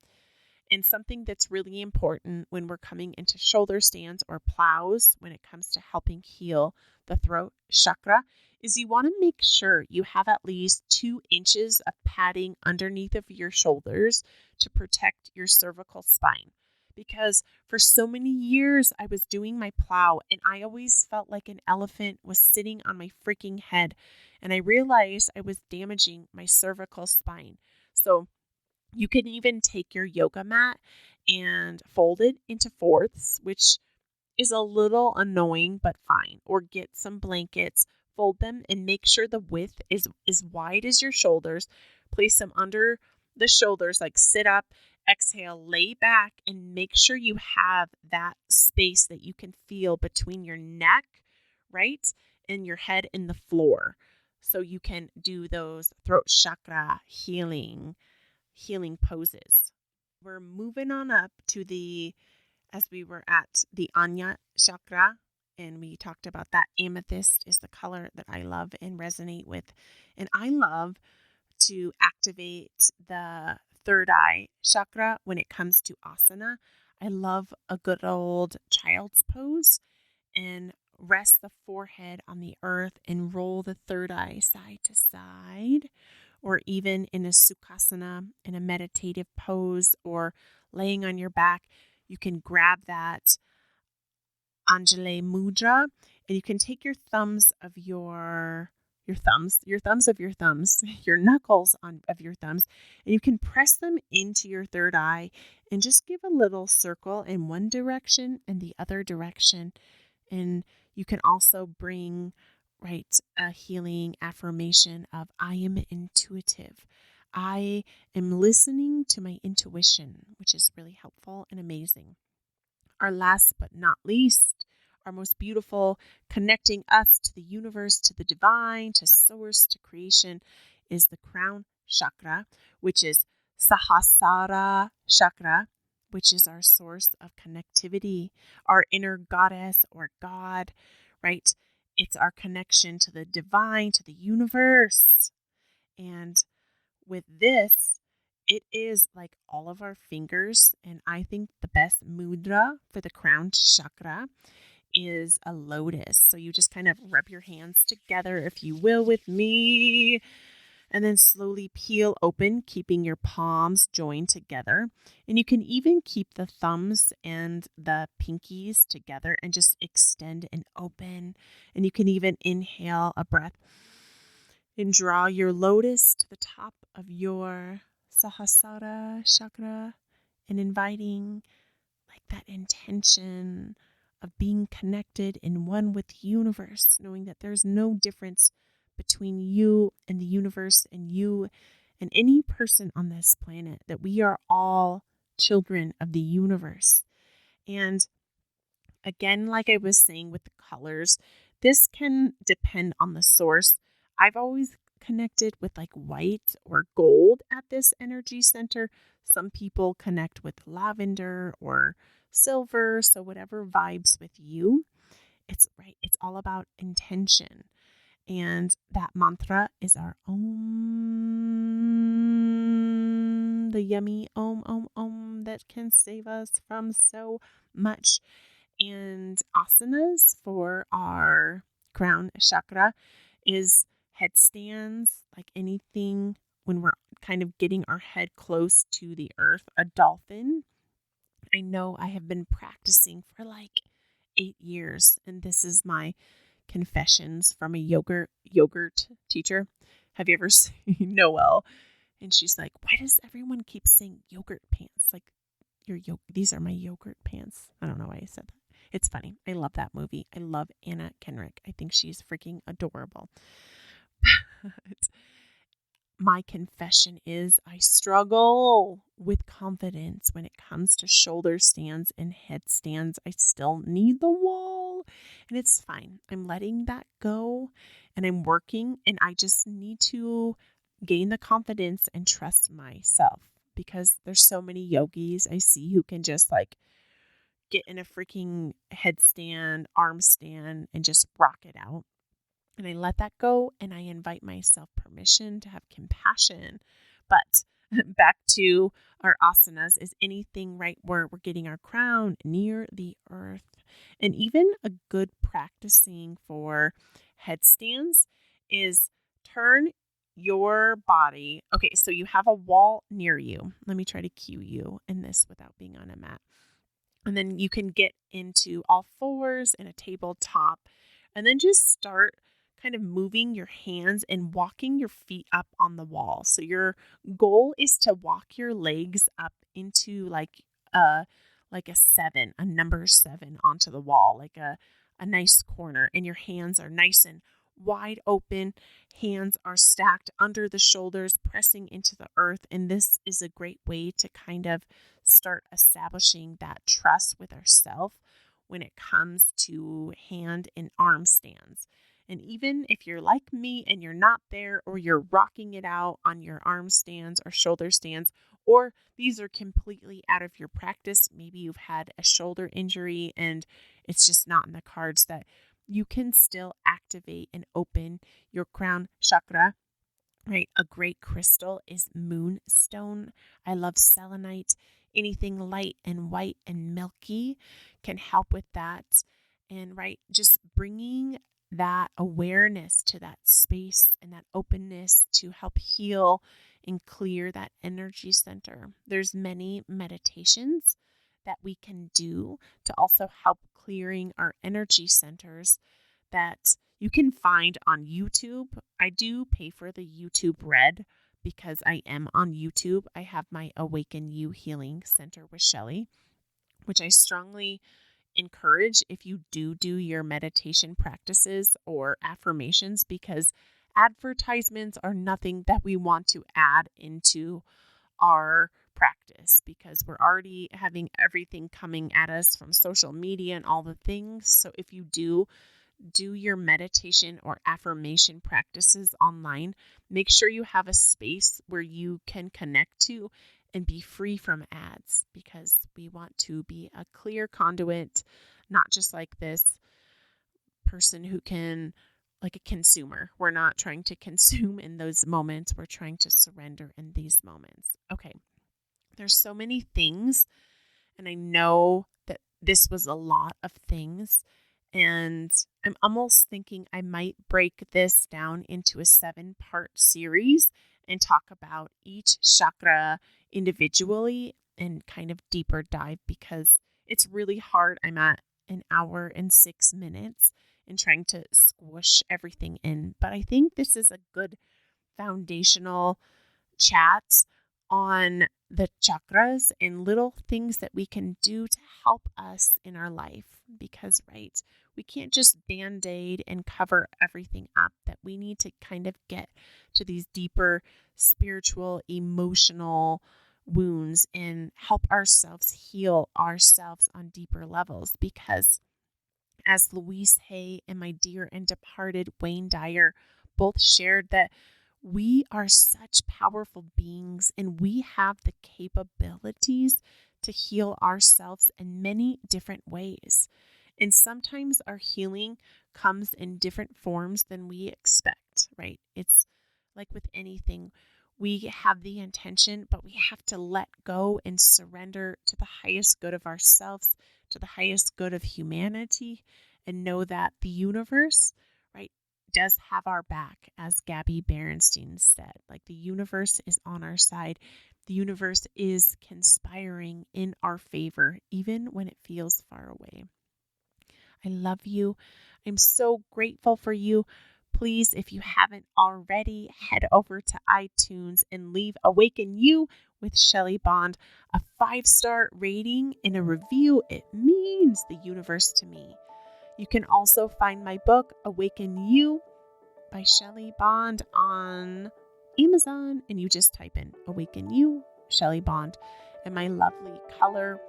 And something that's really important when we're coming into shoulder stands or plows when it comes to helping heal the throat chakra is you want to make sure you have at least 2 inches of padding underneath of your shoulders to protect your cervical spine. Because for so many years I was doing my plow and I always felt like an elephant was sitting on my freaking head. And I realized I was damaging my cervical spine. So you can even take your yoga mat and fold it into fourths, which is a little annoying, but fine. Or get some blankets, fold them, and make sure the width is as wide as your shoulders. Place them under the shoulders, like sit up, exhale, lay back, and make sure you have that space that you can feel between your neck, right, and your head and the floor. So you can do those throat chakra healing poses. We're moving on up to as we were at the Anya chakra, and we talked about that. Amethyst is the color that I love and resonate with. And I love to activate the third eye chakra when it comes to asana. I love a good old child's pose and rest the forehead on the earth and roll the third eye side to side, or even in a sukhasana, in a meditative pose, or laying on your back. You can grab that Anjali mudra, and you can take your thumbs of your knuckles of your thumbs, and you can press them into your third eye and just give a little circle in one direction and the other direction. And you can also bring a healing affirmation of I am intuitive. I am listening to my intuition, which is really helpful and amazing. Our last but not least, our most beautiful, connecting us to the universe, to the divine, to source, to creation, is the crown chakra, which is Sahasrara chakra, which is our source of connectivity, our inner goddess or God, right? It's our connection to the divine, to the universe. And with this, it is like all of our fingers. And I think the best mudra for the crown chakra is a lotus. So you just kind of rub your hands together, if you will, with me. And then slowly peel open, keeping your palms joined together. And you can even keep the thumbs and the pinkies together and just extend and open. And you can even inhale a breath and draw your lotus to the top of your Sahasrara chakra and inviting like that intention of being connected in one with the universe, knowing that there's no difference between you and the universe and you and any person on this planet, that we are all children of the universe. And again, like I was saying with the colors, this can depend on the source. I've always connected with like white or gold at this energy center. Some people connect with lavender or silver. So whatever vibes with you, it's all about intention. And that mantra is our Om, the yummy Om, Om, Om that can save us from so much. And asanas for our crown chakra is headstands, like anything when we're kind of getting our head close to the earth. A dolphin. I know I have been practicing for like 8 years, and this is my confessions from a yogurt teacher. Have you ever seen Noelle? And she's like, why does everyone keep saying yogurt pants? Like, these are my yogurt pants. I don't know why I said that. It's funny. I love that movie. I love Anna Kendrick. I think she's freaking adorable. But my confession is I struggle with confidence when it comes to shoulder stands and headstands. I still need the wall, and it's fine. I'm letting that go, and I'm working, and I just need to gain the confidence and trust myself, because there's so many yogis I see who can just like get in a freaking headstand, arm stand, and just rock it out. And I let that go, and I invite myself permission to have compassion. But back to our asanas is anything right where we're getting our crown near the earth. And even a good practicing for headstands is turn your body. Okay, so you have a wall near you. Let me try to cue you in this without being on a mat. And then you can get into all fours in a tabletop and then just start kind of moving your hands and walking your feet up on the wall. So your goal is to walk your legs up into like a seven, a number seven onto the wall, like a nice corner, and your hands are nice and wide open. Hands are stacked under the shoulders, pressing into the earth. And this is a great way to kind of start establishing that trust with ourselves when it comes to hand and arm stands. And even if you're like me and you're not there, or you're rocking it out on your arm stands or shoulder stands, or these are completely out of your practice, maybe you've had a shoulder injury and it's just not in the cards, that you can still activate and open your crown chakra. Right, a great crystal is moonstone. I love selenite. Anything light and white and milky can help with that. And right, just bringing that awareness to that space and that openness to help heal and clear that energy center. There's many meditations that we can do to also help clearing our energy centers that you can find on YouTube. I do pay for the YouTube Red because I am on YouTube. I have my Awaken You Healing Center with Shelly, which I strongly encourage if you do your meditation practices or affirmations, because advertisements are nothing that we want to add into our practice, because we're already having everything coming at us from social media and all the things. So if you do your meditation or affirmation practices online, make sure you have a space where you can connect to and be free from ads, because we want to be a clear conduit, not just like this person who can, like a consumer. We're not trying to consume in those moments. We're trying to surrender in these moments. Okay. There's so many things, and I know that this was a lot of things, and I'm almost thinking I might break this down into a 7-part series and talk about each chakra individually and kind of deeper dive, because it's really hard. I'm at an hour and 6 minutes and trying to squish everything in. But I think this is a good foundational chat on the chakras and little things that we can do to help us in our life. Because, right, we can't just band-aid and cover everything up, that we need to kind of get to these deeper spiritual, emotional wounds and help ourselves heal ourselves on deeper levels. Because as Louise Hay and my dear and departed Wayne Dyer both shared, that we are such powerful beings and we have the capabilities to heal ourselves in many different ways. And sometimes our healing comes in different forms than we expect, right? It's like with anything. We have the intention, but we have to let go and surrender to the highest good of ourselves, to the highest good of humanity, and know that the universe, right, does have our back, as Gabby Berenstein said. Like, the universe is on our side. The universe is conspiring in our favor, even when it feels far away. I love you. I'm so grateful for you. Please, if you haven't already, head over to iTunes and leave Awaken You with Shelly Bond a 5-star rating and a review. It means the universe to me. You can also find my book, Awaken You by Shelly Bond, on Amazon, and you just type in Awaken You, Shelly Bond, and my lovely color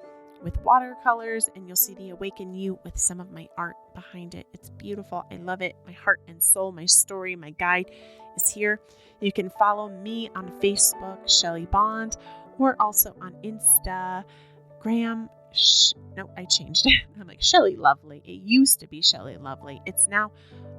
with watercolors, and you'll see the Awaken You with some of my art behind it. It's beautiful. I love it. My heart and soul, my story, my guide is here. You can follow me on Facebook, Shelly Bond, or also on Instagram. I changed it. I'm like Shelly Lovely. It used to be Shelly Lovely. It's now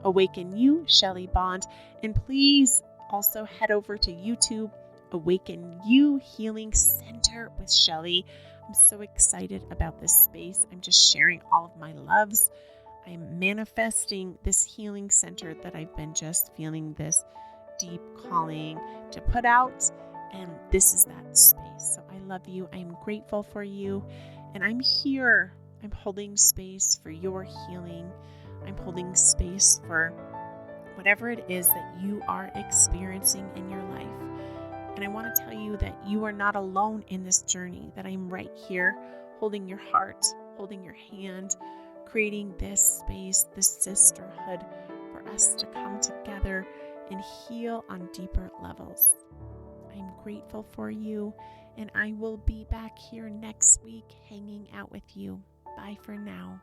Awaken You, Shelly Bond. And please also head over to YouTube Awaken You Healing Center with Shelly. I'm so excited about this space. I'm just sharing all of my loves. I'm manifesting this healing center that I've been just feeling this deep calling to put out. And this is that space. So I love you. I'm grateful for you. And I'm here. I'm holding space for your healing. I'm holding space for whatever it is that you are experiencing in your life. And I want to tell you that you are not alone in this journey, that I'm right here holding your heart, holding your hand, creating this space, this sisterhood for us to come together and heal on deeper levels. I'm grateful for you, and I will be back here next week hanging out with you. Bye for now.